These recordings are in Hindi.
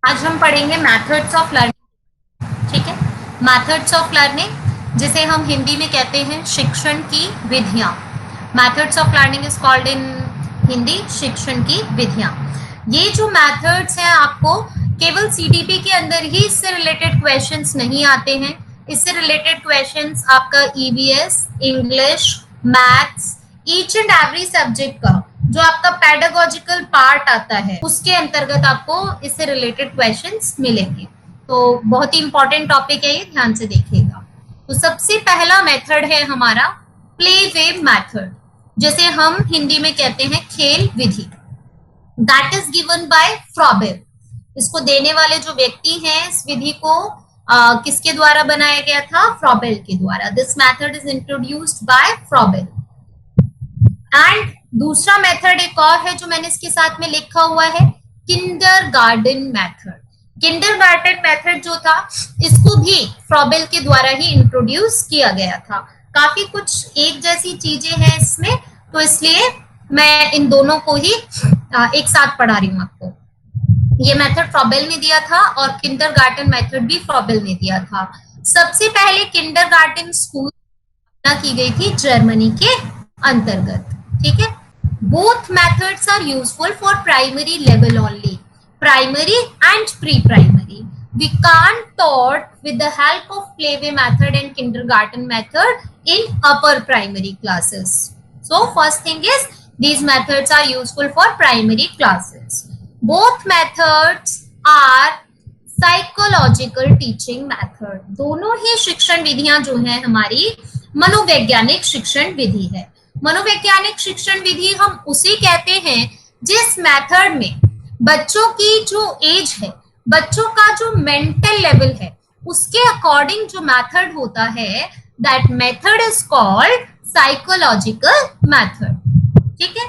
आज हम पढ़ेंगे मेथड्स ऑफ लर्निंग। ठीक है, मेथड्स ऑफ लर्निंग जिसे हम हिंदी में कहते हैं शिक्षण की विधियां। Methods of learning is called in Hindi शिक्षण की विधियां। ये जो मेथड्स हैं आपको केवल सीटीपी के अंदर ही इससे रिलेटेड क्वेश्चंस नहीं आते हैं। इससे रिलेटेड क्वेश्चंस आपका EVS, English, maths, each and every subject का जो आपका पेडागोजिकल पार्ट आता है उसके अंतर्गत आपको इससे रिलेटेड क्वेश्चंस मिलेंगे। तो बहुत ही इंपॉर्टेंट टॉपिक है ये, ध्यान से देखिएगा। तो सबसे पहला मेथड है हमारा प्ले वे मेथड, जैसे हम हिंदी में कहते हैं खेल विधि। That is given by Froebel. इसको देने वाले जो व्यक्ति हैं इस विधि को किसके द्वारा बनाया गया था? फ्रॉबेल के द्वारा। This method is introduced by Froebel. And दूसरा मेथड एक और है जो मैंने इसके साथ में लिखा हुआ है, किंडरगार्टन मेथड। किंडरगार्टन मेथड जो था इसको भी फ्रॉबेल के द्वारा ही इंट्रोड्यूस किया गया था। काफी कुछ एक जैसी चीजें हैं इसमें, तो इसलिए मैं इन दोनों को ही एक साथ पढ़ा रही हूँ आपको। ये मेथड फ्रॉबेल ने दिया था और किंडरगार्टन मेथड भी फ्रॉबेल ने दिया था। सबसे पहले किंडरगार्टन स्कूल की गई थी जर्मनी के अंतर्गत। ठीक है, both methods are useful for primary level only, primary and pre primary. We can't taught with the help of playway method and kindergarten method in upper primary classes. So first thing is these methods are useful for primary classes. Both methods are psychological teaching method. दोनों ही शिक्षण विधियां जो है हमारी मनोवैज्ञानिक शिक्षण विधि है। मनोवैज्ञानिक शिक्षण विधि हम उसे कहते हैं जिस मेथड में बच्चों की जो एज है, बच्चों का जो मेंटल लेवल है, उसके अकॉर्डिंग जो मेथड होता है, that method is called psychological method. ठीक है,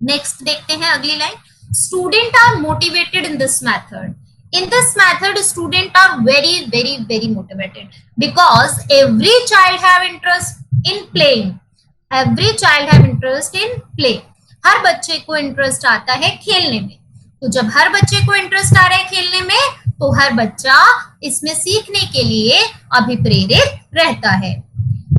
नेक्स्ट देखते हैं अगली line. Student are motivated in this method. In this method, students are very motivated because every child have interest in playing. Every child have interest in play. हर बच्चे को इंटरेस्ट आता है खेलने में। तो जब हर बच्चे को इंटरेस्ट आ रहा है खेलने में, तो हर बच्चा इसमें सीखने के लिए अभिप्रेरित रहता है।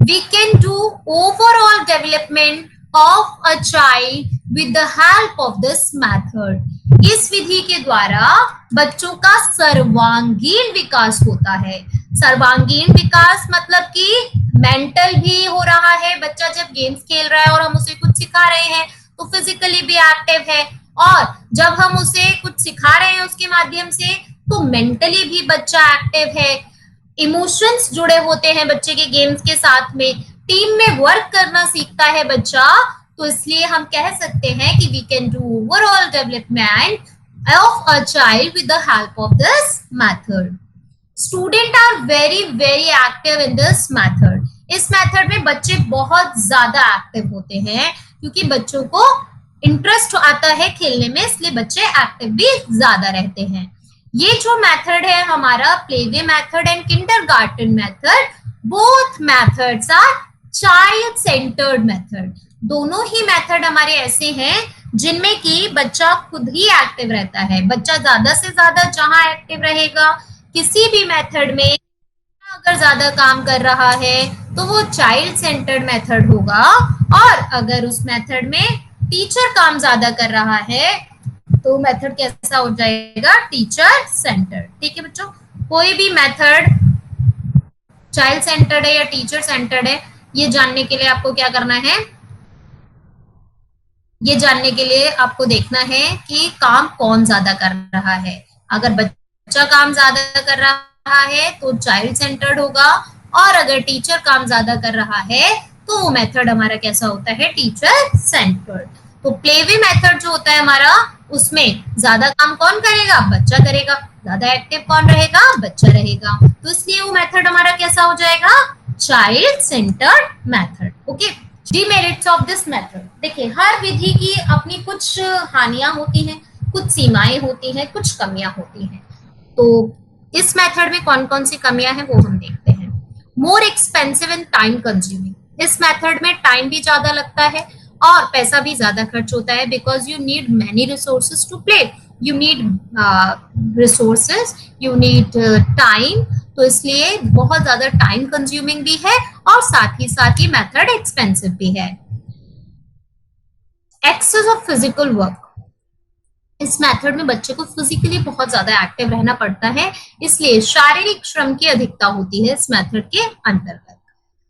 We can do overall development of a child with the help of this method. इस विधि के द्वारा बच्चों का सर्वांगीण विकास होता है। सर्वांगीण विकास मतलब कि मेंटल भी हो रहा है, बच्चा जब गेम्स खेल रहा है और हम उसे कुछ सिखा रहे हैं तो फिजिकली भी एक्टिव है, और जब हम उसे कुछ सिखा रहे हैं उसके माध्यम से तो मेंटली भी बच्चा एक्टिव है। इमोशंस जुड़े होते हैं बच्चे के गेम्स के साथ में, टीम में वर्क करना सीखता है बच्चा। तो इसलिए हम कह सकते हैं कि we can do overall development of a child with the help of this method. Student are very active in this method. इस मेथड में बच्चे बहुत ज्यादा एक्टिव होते हैं क्योंकि बच्चों को इंटरेस्ट आता है खेलने में, इसलिए बच्चे एक्टिव भी ज्यादा रहते हैं। ये जो मेथड है हमारा playway method and kindergarten method, both methods are child centred method. दोनों ही मेथड हमारे ऐसे हैं जिनमें कि बच्चा खुद ही एक्टिव रहता है। बच्चा ज्यादा से ज्यादा जहां एक्टिव रहेगा किसी भी मेथड में, अगर ज्यादा काम कर रहा है तो वो चाइल्ड सेंटर्ड मेथड होगा, और अगर उस मेथड में टीचर काम ज्यादा कर रहा है तो मेथड कैसा हो जाएगा? Teacher centred. ठीक है बच्चों, कोई भी मेथड चाइल्ड सेंटर्ड है या टीचर सेंटर्ड है, ये जानने के लिए आपको क्या करना है? ये जानने के लिए आपको देखना है कि काम कौन ज्यादा कर रहा है। अगर बच्चा काम ज्यादा कर रहा है तो चाइल्ड सेंटर्ड होगा, और अगर टीचर काम ज्यादा कर रहा है तो वो मेथड हमारा कैसा होता है? Teacher centred. तो प्लेवे मेथड जो होता है हमारा, उसमें ज्यादा काम कौन करेगा? बच्चा करेगा। ज्यादा एक्टिव कौन रहेगा? बच्चा रहेगा। तो इसलिए वो मेथड हमारा कैसा हो जाएगा? Child centred method. Okay, demerits of this method. देखिए, हर विधि की अपनी कुछ हानियां होती हैं, कुछ सीमाएं होती हैं, कुछ कमियां होती हैं। तो इस मेथड में कौन कौन सी कमियां हैं वो हम देखते हैं। More expensive and time consuming. इस मेथड में टाइम भी ज्यादा लगता है और पैसा भी ज्यादा खर्च होता है, because you need many resources to play. You need resources, you need time, तो इसलिए बहुत ज्यादा टाइम कंज्यूमिंग भी है और साथ ही मेथड एक्सपेंसिव भी है। एक्सेस ऑफ फिजिकल वर्क, इस मेथड में बच्चे को फिजिकली बहुत ज्यादा एक्टिव रहना पड़ता है, इसलिए शारीरिक श्रम की अधिकता होती है इस मेथड के अंतर्गत।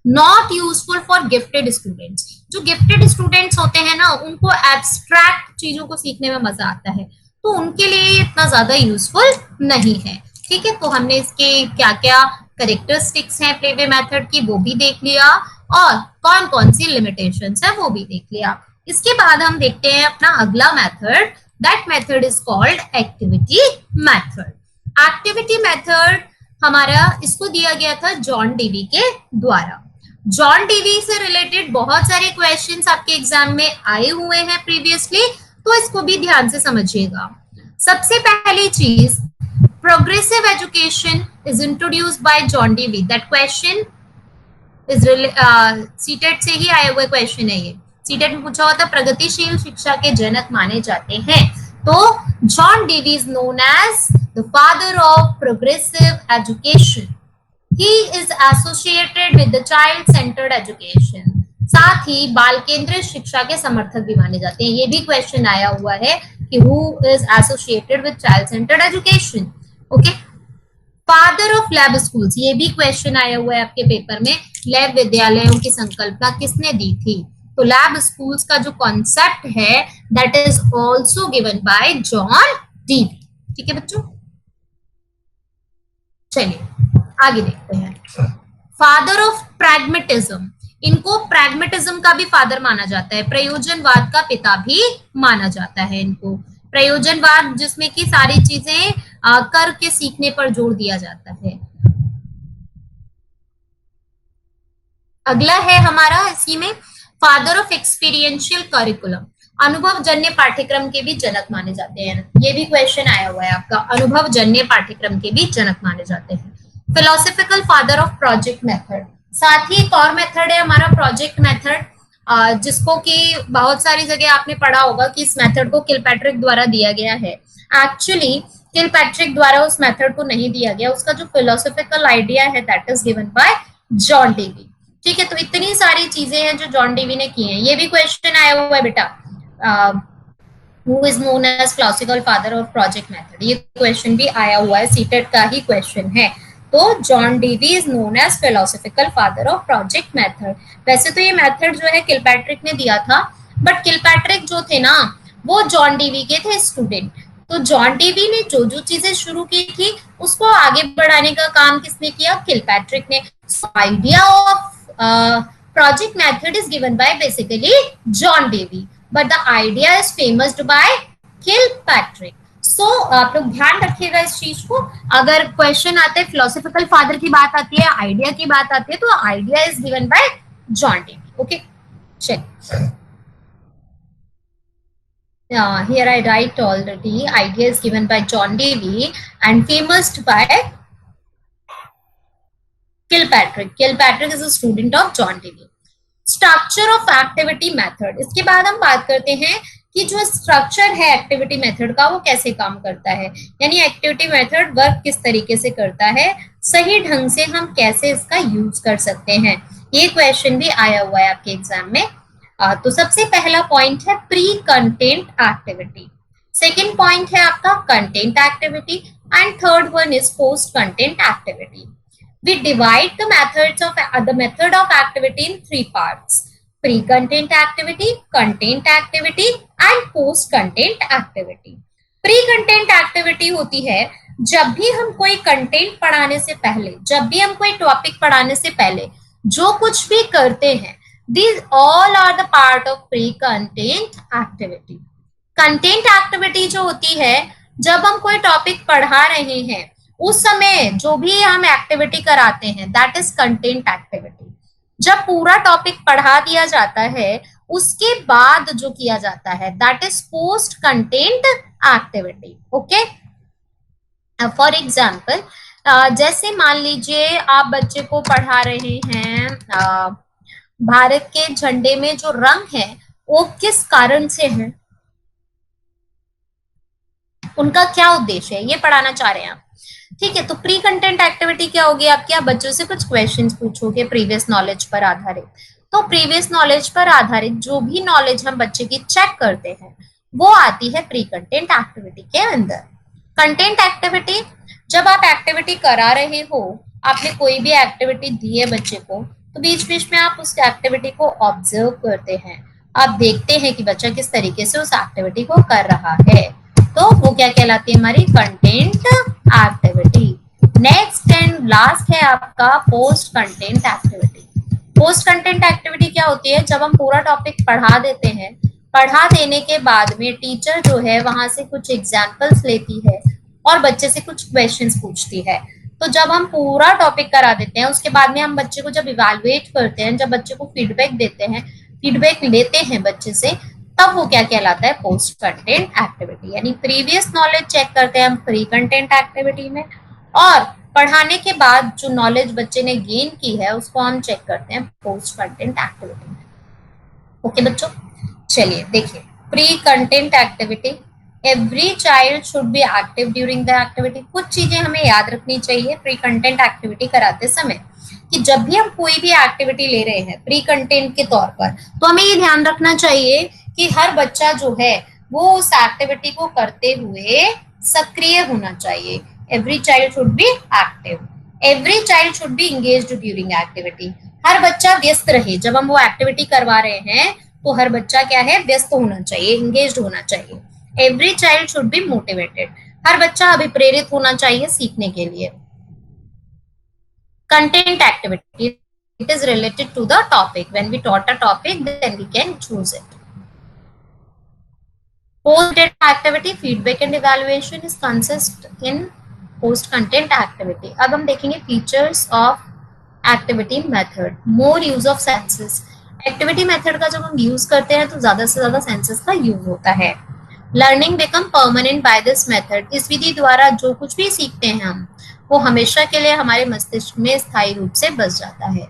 Not useful for gifted students, जो गिफ्टेड स्टूडेंट्स होते हैं ना, उनको एब्स्ट्रैक्ट चीजों को सीखने में मजा आता है, तो उनके लिए ये इतना ज्यादा यूजफुल नहीं है। ठीक है, तो हमने इसके क्या क्या करेक्टरिस्टिक्स हैं प्लेवे मेथड की वो भी देख लिया, और कौन कौन सी लिमिटेशंस है वो भी देख लिया। इसके बाद हम देखते हैं अपना अगला method, that method is called activity method. Activity method हमारा, इसको दिया गया था जॉन डीवी के द्वारा। जॉन डीवी से रिलेटेड बहुत सारे क्वेश्चंस आपके एग्जाम में आए हुए हैं प्रीवियसली, तो इसको भी ध्यान से समझिएगा। सबसे पहली चीज, progressive education is introduced by John Dewey, that question is CTET से ही आया हुआ क्वेश्चन है ये। सीटेट में पूछा हुआ था प्रगतिशील शिक्षा के जनक माने जाते हैं, तो John Dewey is known as the father of progressive education. He is associated with the child-centered education. साथ ही बाल केंद्रित शिक्षा के समर्थक भी माने जाते हैं। ये भी क्वेश्चन आया हुआ है कि who is associated with child-centered education. Okay. Father of lab schools, ये भी क्वेश्चन आया हुआ है आपके पेपर में। लैब विद्यालयों की संकल्पना किसने दी थी? तो लैब स्कूल्स का जो कॉन्सेप्ट है that is also given by John Dewey. ठीक है बच्चों, चलिए आगे देखते हैं। फादर ऑफ प्रैग्मेटिज्म, इनको प्रैग्मेटिज्म का भी फादर माना जाता है, प्रयोजनवाद का पिता भी माना जाता है इनको। प्रयोजनवाद जिसमें कि सारी चीजें करके सीखने पर जोर दिया जाता है। अगला है हमारा इसी में फादर ऑफ एक्सपीरियंशियल करिकुलम, अनुभव जन्य पाठ्यक्रम के भी जनक माने जाते हैं। ये भी क्वेश्चन आया हुआ है आपका, अनुभव जन्य पाठ्यक्रम के भी जनक माने जाते हैं। Philosophical father of project method, साथ ही एक और मेथड है हमारा प्रोजेक्ट मेथड, जिसको कि बहुत सारी जगह आपने पढ़ा होगा कि इस मेथड को किलपैट्रिक द्वारा दिया गया है। एक्चुअली किलपैट्रिक द्वारा उस मेथड को नहीं दिया गया, उसका जो फिलोसफिकल आइडिया है that is given bye John Dewey. ठीक है, तो इतनी सारी चीजें हैं जो जॉन डीवी ने की हैं। ये भी क्वेश्चन आया हुआ है बेटा, who is known as classical father of project method, ये क्वेश्चन भी आया हुआ है, सीटेट का ही क्वेश्चन है। तो John Dewey is known as philosophical father of project method. वैसे तो ये मेथड जो है किलपैट्रिक ने दिया था, बट किलपैट्रिक जो थे ना वो जॉन डीवी के थे स्टूडेंट, तो जॉन डीवी ने जो जो चीजें शुरू की थी उसको आगे बढ़ाने का काम किसने किया? किलपैट्रिक ने। Idea of project method is given by basically John Davy, but the idea is famous by Kilpatrick. So आप लोग ध्यान रखिएगा इस चीज को, अगर क्वेश्चन आते हैं फिलोसफिकल फादर की बात आती है, आइडिया की बात आती है, तो idea is given bye John Dewey. Okay, चलिए here I write already, idea is given by John Davy and famous by Kilpatrick. Kilpatrick is a student of John Dewey. Structure of activity method. इसके बाद हम बात करते हैं कि जो स्ट्रक्चर है एक्टिविटी मेथड का वो कैसे काम करता है, यानी एक्टिविटी मेथड वर्क किस तरीके से करता है, सही ढंग से हम कैसे इसका यूज कर सकते हैं। ये क्वेश्चन भी आया हुआ है आपके एग्जाम में। तो सबसे पहला पॉइंट है pre content activity, second point है आपका content activity, and third one is post content activity. We divide the method of activity in three parts: pre-content activity, content activity and post-content activity. Pre-content activity होती है जब भी हम कोई कंटेंट पढ़ाने से पहले, जब भी हम कोई टॉपिक पढ़ाने से पहले जो कुछ भी करते हैं, these all are the part of pre-content activity. Content activity जो होती है जब हम कोई टॉपिक पढ़ा रहे हैं उस समय जो भी हम एक्टिविटी कराते हैं दैट इज कंटेंट एक्टिविटी. जब पूरा टॉपिक पढ़ा दिया जाता है उसके बाद जो किया जाता है that is post content activity. Okay, for example जैसे मान लीजिए आप बच्चे को पढ़ा रहे हैं भारत के झंडे में जो रंग है वो किस कारण से है. उनका क्या उद्देश्य है, ये पढ़ाना चाह रहे हैं आप। ठीक है, तो प्री कंटेंट एक्टिविटी क्या होगी आपकी, आप बच्चों से कुछ क्वेश्चंस पूछोगे प्रीवियस नॉलेज पर आधारित। तो प्रीवियस नॉलेज पर आधारित जो भी नॉलेज हम बच्चे की चेक करते हैं वो आती है प्री कंटेंट एक्टिविटी के अंदर। कंटेंट एक्टिविटी, जब आप एक्टिविटी करा रहे हो, आपने कोई भी एक्टिविटी दी है बच्चे को, तो बीच बीच में आप उस एक्टिविटी को ऑब्जर्व करते हैं, आप देखते हैं कि बच्चा किस तरीके से उस एक्टिविटी को कर रहा है, तो वो क्या कहलाती है, हमारी content activity. Next and last है आपका post content activity. Post content activity क्या होती है, जब हम पूरा टॉपिक पढ़ा देते हैं, पढ़ा देने के बाद में टीचर जो है वहां से कुछ एग्जाम्पल्स लेती है और बच्चे से कुछ क्वेश्चंस पूछती है। तो जब हम पूरा टॉपिक करा देते हैं, उसके बाद में हम बच्चे को जब इवैल्यूएट करते हैं, जब बच्चे को फीडबैक देते हैं, फीडबैक लेते हैं बच्चे से, तब वो क्या कहलाता है, पोस्ट कंटेंट एक्टिविटी। यानी प्रीवियस नॉलेज चेक करते हैं हम प्री कंटेंट एक्टिविटी में, और पढ़ाने के बाद जो नॉलेज बच्चे ने गेन की है उसको हम चेक करते हैं पोस्ट कंटेंट एक्टिविटी में। ओके बच्चों, चलिए देखिए, pre content activity, every child should be active during the activity. कुछ चीजें हमें याद रखनी चाहिए प्री कंटेंट एक्टिविटी कराते समय, कि जब भी हम कोई भी एक्टिविटी ले रहे हैं प्री कंटेंट के तौर पर, तो हमें ये ध्यान रखना चाहिए कि हर बच्चा जो है वो उस एक्टिविटी को करते हुए सक्रिय होना चाहिए। Every child should be active, every child should be engaged during activity. हर बच्चा व्यस्त रहे, जब हम वो एक्टिविटी करवा रहे हैं तो हर बच्चा क्या है, व्यस्त होना चाहिए, एंगेज्ड होना चाहिए। Every child should be motivated, हर बच्चा अभिप्रेरित होना चाहिए सीखने के लिए। Content activity, it is related to the topic. When we taught a topic, then we can choose it. Post activity, feedback and evaluation is consist in post content activity. अब हम देखेंगे features of activity method. More use of senses. Activity method का जब हम use करते हैं तो ज्यादा से ज्यादा senses का use होता है। Learning become permanent by this method. इस विधि द्वारा जो कुछ भी सीखते हैं हम, वो हमेशा के लिए हमारे मस्तिष्क में स्थायी रूप से बस जाता है।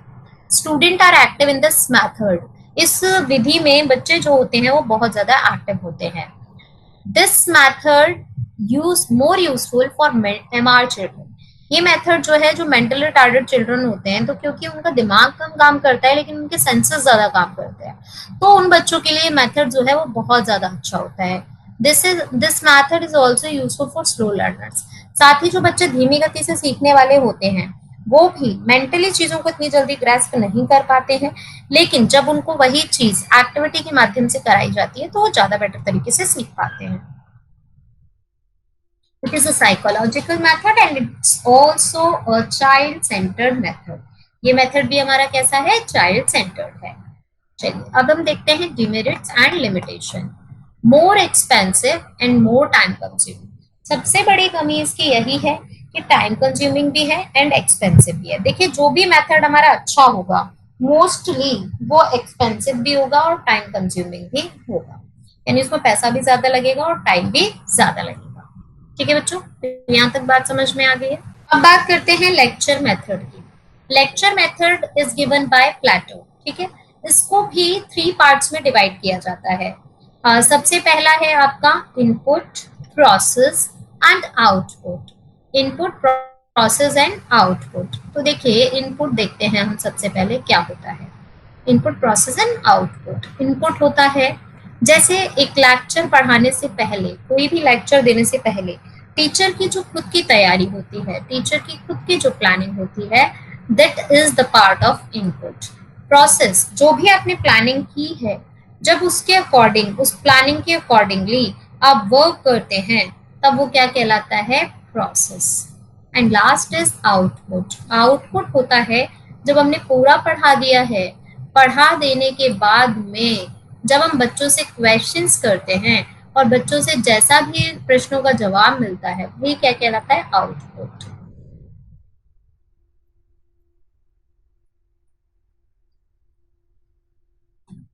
Student are active in this method, इस विधि में बच्चे जो होते हैं वो बहुत ज्यादा एक्टिव होते हैं। This method use more useful for MR children, ये मेथड जो है, जो मेंटली रिटार्डेड चिल्ड्रन होते हैं, तो क्योंकि उनका दिमाग कम काम करता है लेकिन उनके सेंसेस ज्यादा काम करते हैं, तो उन बच्चों के लिए मेथड जो है वो बहुत ज्यादा अच्छा होता है। This method is also useful for slow learners, साथ ही जो बच्चे धीमी गति से सीखने वाले होते हैं वो भी मेंटली चीजों को इतनी जल्दी ग्रैस्प नहीं कर पाते हैं, लेकिन जब उनको वही चीज एक्टिविटी के माध्यम से कराई जाती है तो वो ज्यादा बेटर तरीके से सीख पाते हैं। It is a psychological method and it's also a child centred method, ये मेथड भी हमारा कैसा है, चाइल्ड सेंटर्ड है। चलिए अब हम देखते हैं demerits and limitation. More expensive and more time consuming, सबसे बड़ी कमी इसकी यही है कि टाइम कंज्यूमिंग भी है एंड एक्सपेंसिव भी है। देखिए, जो भी मेथड हमारा अच्छा होगा मोस्टली वो एक्सपेंसिव भी होगा और टाइम कंज्यूमिंग भी होगा, यानी उसमें पैसा भी ज्यादा लगेगा और टाइम भी ज्यादा लगेगा। ठीक है बच्चों, यहाँ तक बात समझ में आ गई है। अब बात करते हैं लेक्चर मेथड की। Lecture method is given by Plato. ठीक है, इसको भी 3 पार्ट्स में डिवाइड किया जाता है। सबसे पहला है आपका input, process and output. Input, process and output. तो देखिए, इनपुट देखते हैं हम सबसे पहले क्या होता है। Input, process and output. Input होता है, जैसे एक लेक्चर पढ़ाने से पहले, कोई भी लेक्चर देने से पहले टीचर की जो खुद की तैयारी होती है, टीचर की खुद की जो प्लानिंग होती है, that is the part of input. Process, जो भी आपने प्लानिंग की है, जब उसके अकॉर्डिंग, उस प्लानिंग के अकॉर्डिंगली आप वर्क करते हैं, तब वो क्या कहलाता है, process. And last is output. Output होता है जब हमने पूरा पढ़ा दिया है, पढ़ा देने के बाद में जब हम बच्चों से क्वेश्चंस करते हैं और बच्चों से जैसा भी प्रश्नों का जवाब मिलता है, वही क्या कहलाता है, output.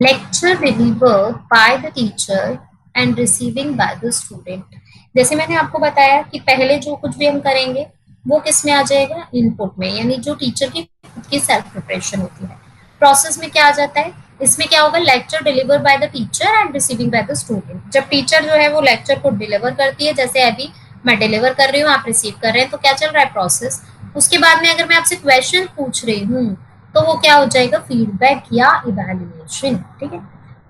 Lecture delivered by the teacher and receiving by the student. जैसे मैंने आपको बताया कि पहले जो कुछ भी हम करेंगे वो किस में आ जाएगा, इनपुट में, यानी जो टीचर की खुद की सेल्फ प्रिपरेशन होती है। प्रोसेस में क्या आ जाता है, इसमें क्या होगा, lecture deliver bye the teacher and receiving by the student. जब टीचर जो है वो लेक्चर को डिलीवर करती है, जैसे अभी मैं डिलीवर कर रही हूँ, आप रिसीव कर रहे हैं, तो क्या चल रहा है प्रोसेस। उसके बाद में अगर मैं आपसे क्वेश्चन पूछ रही हूँ तो वो क्या हो जाएगा, फीडबैक या इवैल्यूएशन। ठीक है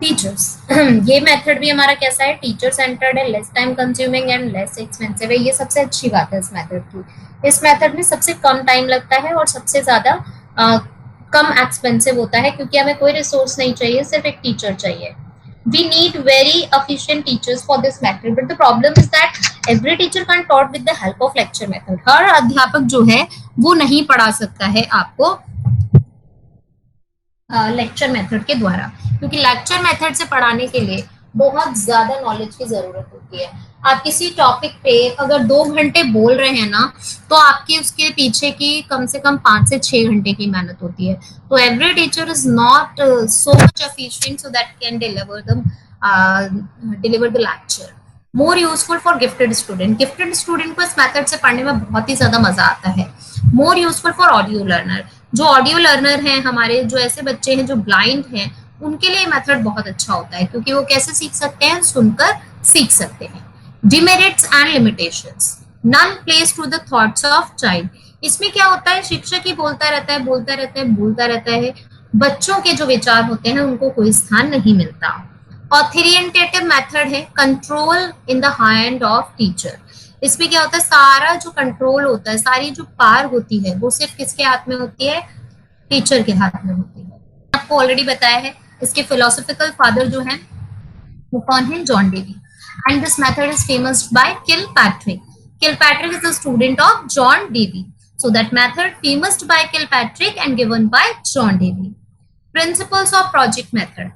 टीचर्स ये मेथड भी हमारा कैसा है, टीचर सेंटर्ड है, less time consuming and less expensive है। ये सबसे अच्छी बात है इस मेथड की। इस मेथड में सबसे कम टाइम लगता है और सबसे ज्यादा कम एक्सपेंसिव होता है, क्योंकि हमें कोई रिसोर्स नहीं चाहिए, सिर्फ एक टीचर चाहिए। We need very efficient teachers for this method, but the problem is that every teacher can't taught with the help of lecture method. हर अध्यापक जो है वो नहीं पढ़ा सकता है आपको लेक्चर मेथड के द्वारा, क्योंकि लेक्चर मेथड से पढ़ाने के लिए बहुत ज्यादा नॉलेज की जरूरत होती है। आप किसी टॉपिक पे अगर 2 घंटे बोल रहे हैं ना, तो आपकी उसके पीछे की कम से कम 5 से 6 घंटे की मेहनत होती है। तो every teacher is not so much efficient so that can deliver the lecture. More useful for gifted student. Gifted student को इस मेथड से पढ़ने में बहुत ही ज्यादा मजा आता है। मोर यूजफुल फॉर ऑडियो लर्नर। जो ऑडियो लर्नर हैं हमारे, जो ऐसे बच्चे हैं जो ब्लाइंड हैं, उनके लिए मेथड बहुत अच्छा होता है, क्योंकि वो कैसे सीख सकते हैं, सुनकर सीख सकते हैं। Demerits and limitations. None place to the thoughts of child. इसमें क्या होता है, शिक्षक ही बोलता रहता है, बोलता रहता है, बोलता रहता है, बच्चों के जो विचार होते हैं उनको कोई स्थान नहीं मिलता। ऑथेरिएंटेटिव मेथड है, control in the hand of teacher. इसमें क्या होता है, सारा जो कंट्रोल होता है, सारी जो पावर होती है, वो सिर्फ किसके हाथ में होती है, टीचर के हाथ में होती है। आपको ऑलरेडी बताया है, इसके फिलोसॉफिकल फादर जो है वो कौन है, John Dewey. And this method is famous bye Kilpatrick. Kilpatrick is the student of John Dewey, so that method famous by Kilpatrick and given by John Davy. Principles of project method.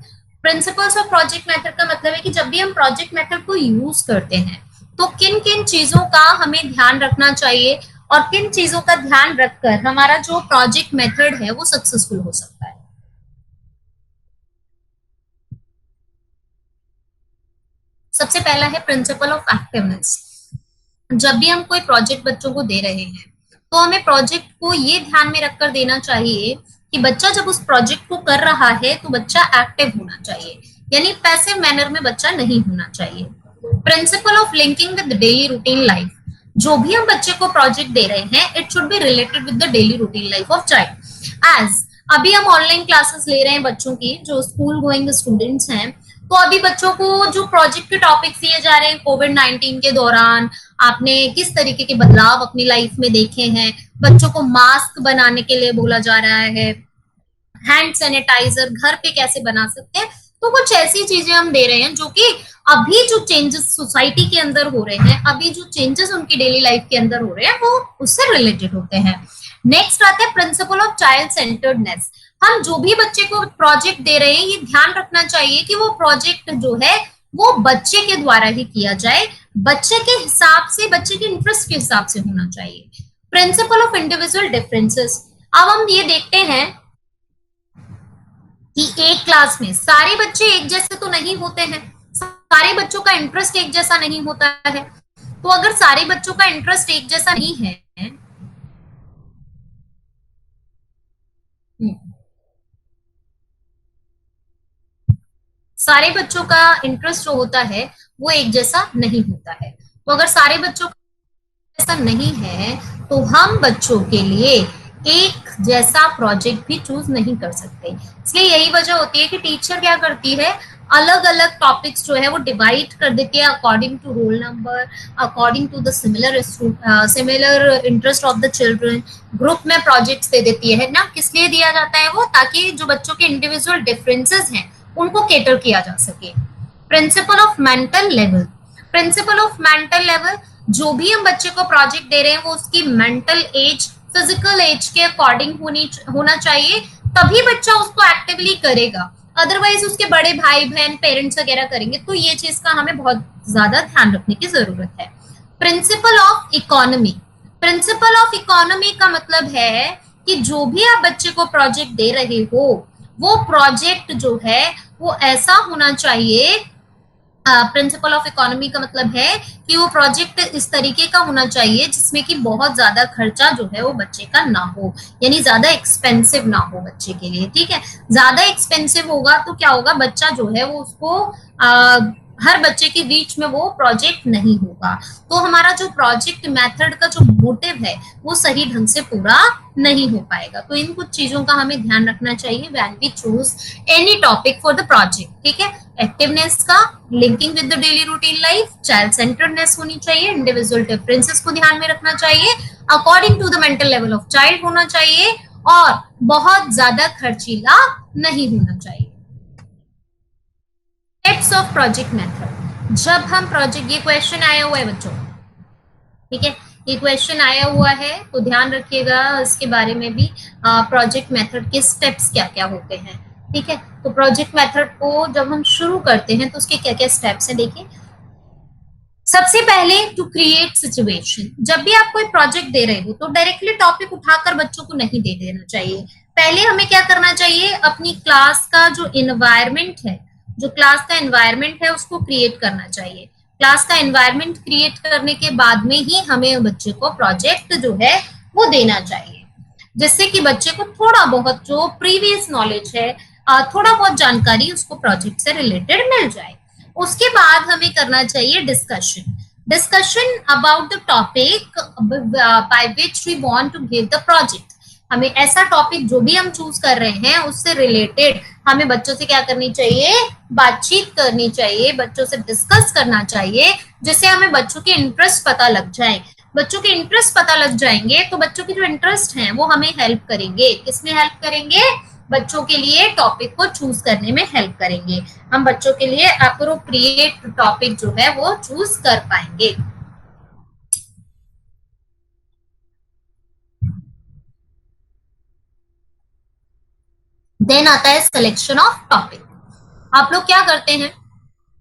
Principles of project method का मतलब है कि जब भी हम प्रोजेक्ट मेथड को यूज करते हैं तो किन किन चीजों का हमें ध्यान रखना चाहिए और किन चीजों का ध्यान रखकर हमारा जो प्रोजेक्ट मेथड है वो सक्सेसफुल हो सकता है। सबसे पहला है प्रिंसिपल ऑफ एक्टिवनेस। जब भी हम कोई प्रोजेक्ट बच्चों को दे रहे हैं तो हमें प्रोजेक्ट को ये ध्यान में रखकर देना चाहिए कि बच्चा जब उस प्रोजेक्ट को कर रहा है तो बच्चा एक्टिव होना चाहिए, यानी पैसिव मैनर में बच्चा नहीं होना चाहिए। Principle of linking with daily routine life. जो भी हम बच्चे को प्रोजेक्ट दे रहे हैं, it should be related with the daily routine life of child. As अभी हम ऑनलाइन क्लासेस ले रहे हैं बच्चों की, जो स्कूल गोइंग स्टूडेंट्स हैं, तो अभी बच्चों को जो प्रोजेक्ट के टॉपिक्स दिए जा रहे हैं, कोविड-19 के दौरान आपने किस तरीके के बदलाव अपनी लाइफ में देखे हैं। बच्चों को मास्क बनाने के लिए बोला जा रहा है, हैंड सैनिटाइजर घर पे कैसे बना सकते हैं। तो कुछ ऐसी चीजें हम दे रहे हैं जो कि अभी जो चेंजेस सोसाइटी के अंदर हो रहे हैं, अभी जो चेंजेस उनकी डेली लाइफ के अंदर हो रहे हैं, वो उससे रिलेटेड होते हैं। नेक्स्ट आता है प्रिंसिपल ऑफ चाइल्ड सेंटर्डनेस। हम जो भी बच्चे को प्रोजेक्ट दे रहे हैं, ये ध्यान रखना चाहिए कि वो प्रोजेक्ट जो है वो बच्चे के द्वारा ही किया जाए, बच्चे के हिसाब से, बच्चे के इंटरेस्ट के हिसाब से होना चाहिए। Principle of individual differences. अब हम ये देखते हैं कि एक क्लास में सारे बच्चे एक जैसे तो नहीं होते हैं, सारे बच्चों का इंटरेस्ट एक जैसा नहीं होता है। तो अगर सारे बच्चों का इंटरेस्ट एक जैसा नहीं है, सारे बच्चों का इंटरेस्ट जो होता है वो एक जैसा नहीं होता है, तो अगर सारे बच्चों का ऐसा नहीं है तो हम बच्चों के लिए एक जैसा प्रोजेक्ट भी चूज नहीं कर सकते। इसलिए यही वजह होती है कि टीचर क्या करती है, अलग अलग टॉपिक्स जो है वो डिवाइड कर देती है according to roll number, according to the similar interest of the children. Group में प्रोजेक्ट्स दे देती है ना, किस लिए दिया जाता है वो, ताकि जो बच्चों के इंडिविजुअल डिफरेंसेस हैं उनको केटर किया जा सके। Principle of mental level. Principle of mental level, जो भी हम बच्चे को प्रोजेक्ट दे रहे हैं वो उसकी मेंटल एज, फिजिकल एज के अकॉर्डिंग होना चाहिए, तभी बच्चा उसको एक्टिवली करेगा। अदरवाइज उसके बड़े भाई बहन पेरेंट्स वगैरह करेंगे, तो ये चीज का हमें बहुत ज्यादा ध्यान रखने की जरूरत है। Principle of economy. Principle of economy का मतलब है कि जो भी आप बच्चे को प्रोजेक्ट दे रहे हो, वो प्रोजेक्ट जो है वो ऐसा होना चाहिए प्रिंसिपल ऑफ इकोनॉमी का मतलब है कि वो प्रोजेक्ट इस तरीके का होना चाहिए जिसमें कि बहुत ज्यादा खर्चा जो है वो बच्चे का ना हो, यानी ज्यादा एक्सपेंसिव ना हो बच्चे के लिए। ठीक है, ज्यादा एक्सपेंसिव होगा तो क्या होगा, बच्चा जो है वो उसको हर बच्चे के बीच में वो प्रोजेक्ट नहीं होगा, तो हमारा जो प्रोजेक्ट मेथड का जो मोटिव है वो सही ढंग से पूरा नहीं हो पाएगा। तो इन कुछ चीजों का हमें ध्यान रखना चाहिए when we choose any topic for the project. ठीक है, एक्टिवनेस का, linking with the daily routine life, child centredness होनी चाहिए, इंडिविजुअल डिफरेंसेस को ध्यान में रखना चाहिए, according to the mental level of child होना चाहिए, और बहुत ज्यादा खर्चीला नहीं होना चाहिए। टाइप्स ऑफ प्रोजेक्ट मेथड, जब हम प्रोजेक्ट, ये क्वेश्चन आया हुआ है बच्चों, ठीक है, ये क्वेश्चन आया हुआ है तो ध्यान रखिएगा इसके बारे में भी, प्रोजेक्ट मेथड के स्टेप्स क्या क्या होते हैं। ठीक है, तो प्रोजेक्ट मेथड को जब हम शुरू करते हैं तो उसके क्या क्या स्टेप्स हैं देखिए। सबसे पहले टू क्रिएट सिचुएशन, जब भी आप कोई प्रोजेक्ट दे रहे हो तो डायरेक्टली टॉपिक उठाकर बच्चों को नहीं दे देना चाहिए। पहले हमें क्या करना चाहिए, अपनी क्लास का जो इन्वायरमेंट है, जो क्लास का एनवायरमेंट है उसको क्रिएट करना चाहिए। क्लास का एनवायरमेंट क्रिएट करने के बाद में ही हमें बच्चे को प्रोजेक्ट जो है वो देना चाहिए, जिससे कि बच्चे को थोड़ा बहुत जो प्रीवियस नॉलेज है, थोड़ा बहुत जानकारी उसको प्रोजेक्ट से रिलेटेड मिल जाए। उसके बाद हमें करना चाहिए discussion, discussion about the topic by which we want to give the project. हमें ऐसा टॉपिक जो भी हम चूज कर रहे हैं उससे रिलेटेड हमें बच्चों से क्या करनी चाहिए, बातचीत करनी चाहिए, बच्चों से डिस्कस करना चाहिए, जिससे हमें बच्चों के इंटरेस्ट पता लग जाए। बच्चों के इंटरेस्ट पता लग जाएंगे तो बच्चों के जो इंटरेस्ट हैं वो हमें हेल्प करेंगे, किसमें हेल्प करेंगे, बच्चों के लिए टॉपिक को चूज करने में हेल्प करेंगे। हम बच्चों के लिए अप्रोप्रिएट टॉपिक जो है वो चूज कर पाएंगे। देन आता है सिलेक्शन ऑफ टॉपिक। आप लोग क्या करते हैं,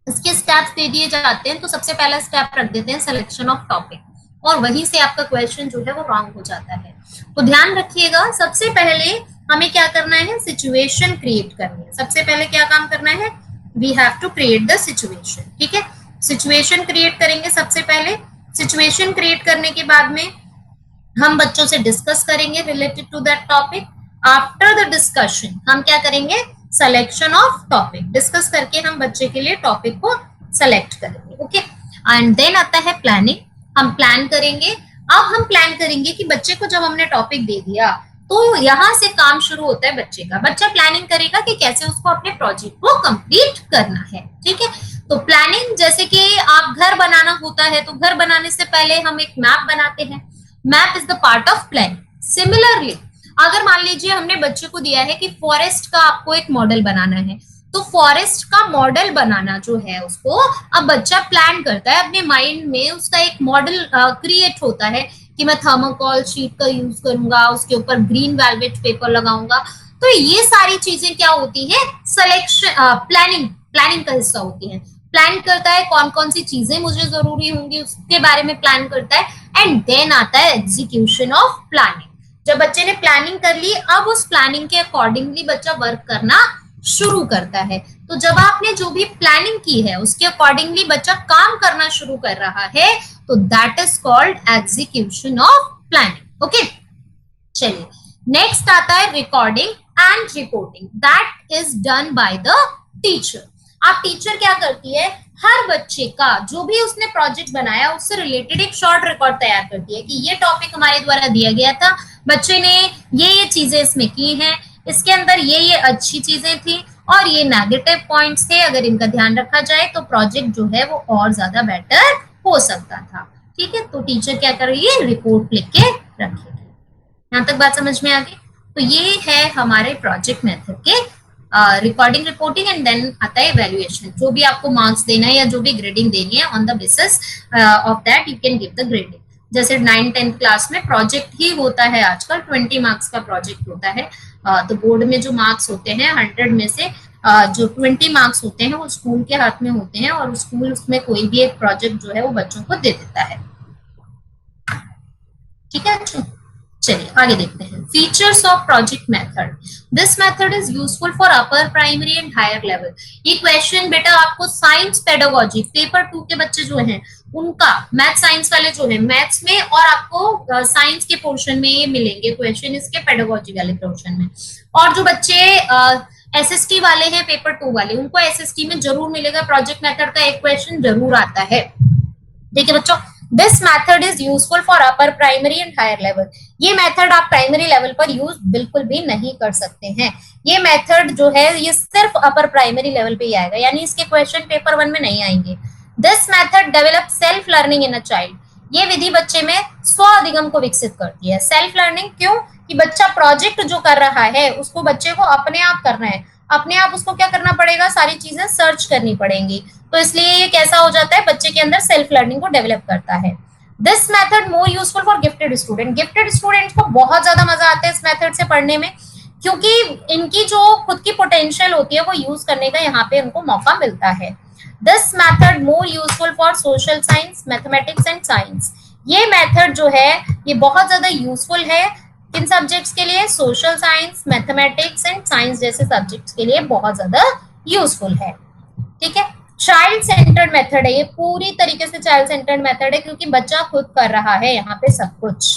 इसके स्टेप्स दे दिए जाते हैं तो सबसे पहला स्टेप रख देते हैं सिलेक्शन ऑफ टॉपिक, और वहीं से आपका क्वेश्चन जो है वो रॉन्ग हो जाता है। तो ध्यान रखिएगा, सबसे पहले हमें क्या करना है, सिचुएशन क्रिएट करनी है। सबसे पहले क्या काम करना है, we have to create the situation. ठीक है, सिचुएशन क्रिएट करेंगे सबसे पहले। सिचुएशन क्रिएट करने के बाद में हम बच्चों से डिस्कस करेंगे related to that topic. After the discussion हम क्या करेंगे, सिलेक्शन ऑफ टॉपिक, डिस्कस करके हम बच्चे के लिए टॉपिक को सेलेक्ट करेंगे। ओके, एंड देन आता है प्लानिंग, हम प्लान करेंगे। अब हम प्लान करेंगे कि बच्चे को जब हमने टॉपिक दे दिया तो यहाँ से काम शुरू होता है बच्चे का। बच्चा प्लानिंग करेगा कि कैसे उसको अपने प्रोजेक्ट को कंप्लीट करना है। ठीक है, तो प्लानिंग, जैसे कि आप घर बनाना होता है तो घर बनाने से पहले हम एक मैप बनाते हैं, map is the part of plan. Similarly अगर मान लीजिए हमने बच्चे को दिया है कि फॉरेस्ट का आपको एक मॉडल बनाना है, तो फॉरेस्ट का मॉडल बनाना जो है उसको अब बच्चा प्लान करता है अपने माइंड में, उसका एक मॉडल क्रिएट होता है कि मैं थर्माकोल शीट का यूज करूंगा, उसके ऊपर ग्रीन वेलवेट पेपर लगाऊंगा। तो ये सारी चीजें क्या होती है, सिलेक्शन प्लानिंग का हिस्सा होती है। प्लान करता है कौन कौन सी चीजें मुझे जरूरी होंगी उसके बारे में प्लान करता है, एंड देन आता है एग्जीक्यूशन ऑफ प्लानिंग। जब बच्चे ने प्लानिंग कर ली, अब उस प्लानिंग के अकॉर्डिंगली बच्चा वर्क करना शुरू करता है। तो जब आपने जो भी प्लानिंग की है उसके अकॉर्डिंगली बच्चा काम करना शुरू कर रहा है, तो that is called execution of planning. Okay, चलिए नेक्स्ट आता है recording and reporting, that is done by the teacher. आप टीचर क्या करती है, हर बच्चे का जो भी उसने प्रोजेक्ट बनाया उससे रिलेटेड एक शॉर्ट रिकॉर्ड तैयार करती है कि ये टॉपिक हमारे द्वारा दिया गया था, बच्चे ने ये चीजें इसमें की हैं, इसके अंदर ये अच्छी चीजें थी और ये नेगेटिव पॉइंट्स थे, अगर इनका ध्यान रखा जाए तो प्रोजेक्ट जो है वो और ज्यादा बेटर हो सकता था। ठीक है, तो टीचर क्या कर रही है, रिपोर्ट लिख के रखेगी। यहाँ तक बात समझ में आ गई। तो ये है हमारे प्रोजेक्ट मेथड के रिकॉर्डिंग, रिपोर्टिंग, एंड देन आता है इवैल्यूएशन। जो भी आपको मार्क्स देना है या जो भी ग्रेडिंग देनी है, on the basis of that you can give the grading. जैसे 9th-10th क्लास में प्रोजेक्ट ही होता है, आजकल 20 मार्क्स का प्रोजेक्ट होता है। तो बोर्ड में जो मार्क्स होते हैं 100 में से जो 20 मार्क्स होते हैं वो स्कूल के हाथ में होते हैं, और स्कूल उसमें कोई भी एक प्रोजेक्ट जो है वो बच्चों को दे देता है। ठीक है, अच्छा चलिए आगे देखते हैं features of project method. This method is useful for upper primary and higher level. ये क्वेश्चन बेटा आपको साइंस पेडागोजी पेपर 2 के बच्चे जो हैं उनका मैथ साइंस वाले जो है मैथ्स में और आपको साइंस के पोर्शन में ये मिलेंगे क्वेश्चन इसके पेडागोजी वाले पोर्शन में। और जो बच्चे एसएसटी वाले हैं पेपर 2 वाले उनको एसएसटी में जरूर मिलेगा प्रोजेक्ट मेथड का एक क्वेश्चन जरूर आता है। देखिए बच्चों this method is useful for upper primary and higher level. ये मेथड आप प्राइमरी लेवल पर यूज बिल्कुल भी नहीं कर सकते हैं। ये मेथड जो है ये सिर्फ अपर प्राइमरी लेवल पे ही आएगा यानी इसके क्वेश्चन पेपर 1 में नहीं आएंगे। This method develop self learning in a child. ये विधि बच्चे में स्व अधिगम को विकसित करती है। सेल्फ लर्निंग क्यों कि बच्चा प्रोजेक्ट जो कर रहा है उसको बच्चे को अपने आप करना है, अपने आप उसको क्या करना पड़ेगा सारी चीजें सर्च करनी पड़ेंगी। तो इसलिए ये कैसा हो जाता है बच्चे के अंदर सेल्फ लर्निंग को डेवलप करता है। This method more useful for gifted student. Gifted students को बहुत ज्यादा मजा आता है इस मेथड से पढ़ने में क्योंकि इनकी जो खुद की पोटेंशियल होती है वो यूज करने का यहाँ पे उनको मौका मिलता है। This method more useful for social science mathematics and science. ये मेथड जो है ये बहुत ज्यादा यूजफुल है किन सब्जेक्ट्स के लिए social science mathematics and science जैसे सब्जेक्ट्स के लिए बहुत ज्यादा यूजफुल है। ठीक है चाइल्ड सेंटर्ड मेथड है ये पूरी तरीके से चाइल्ड सेंटर्ड मेथड है क्योंकि बच्चा खुद कर रहा है यहाँ पे सब कुछ।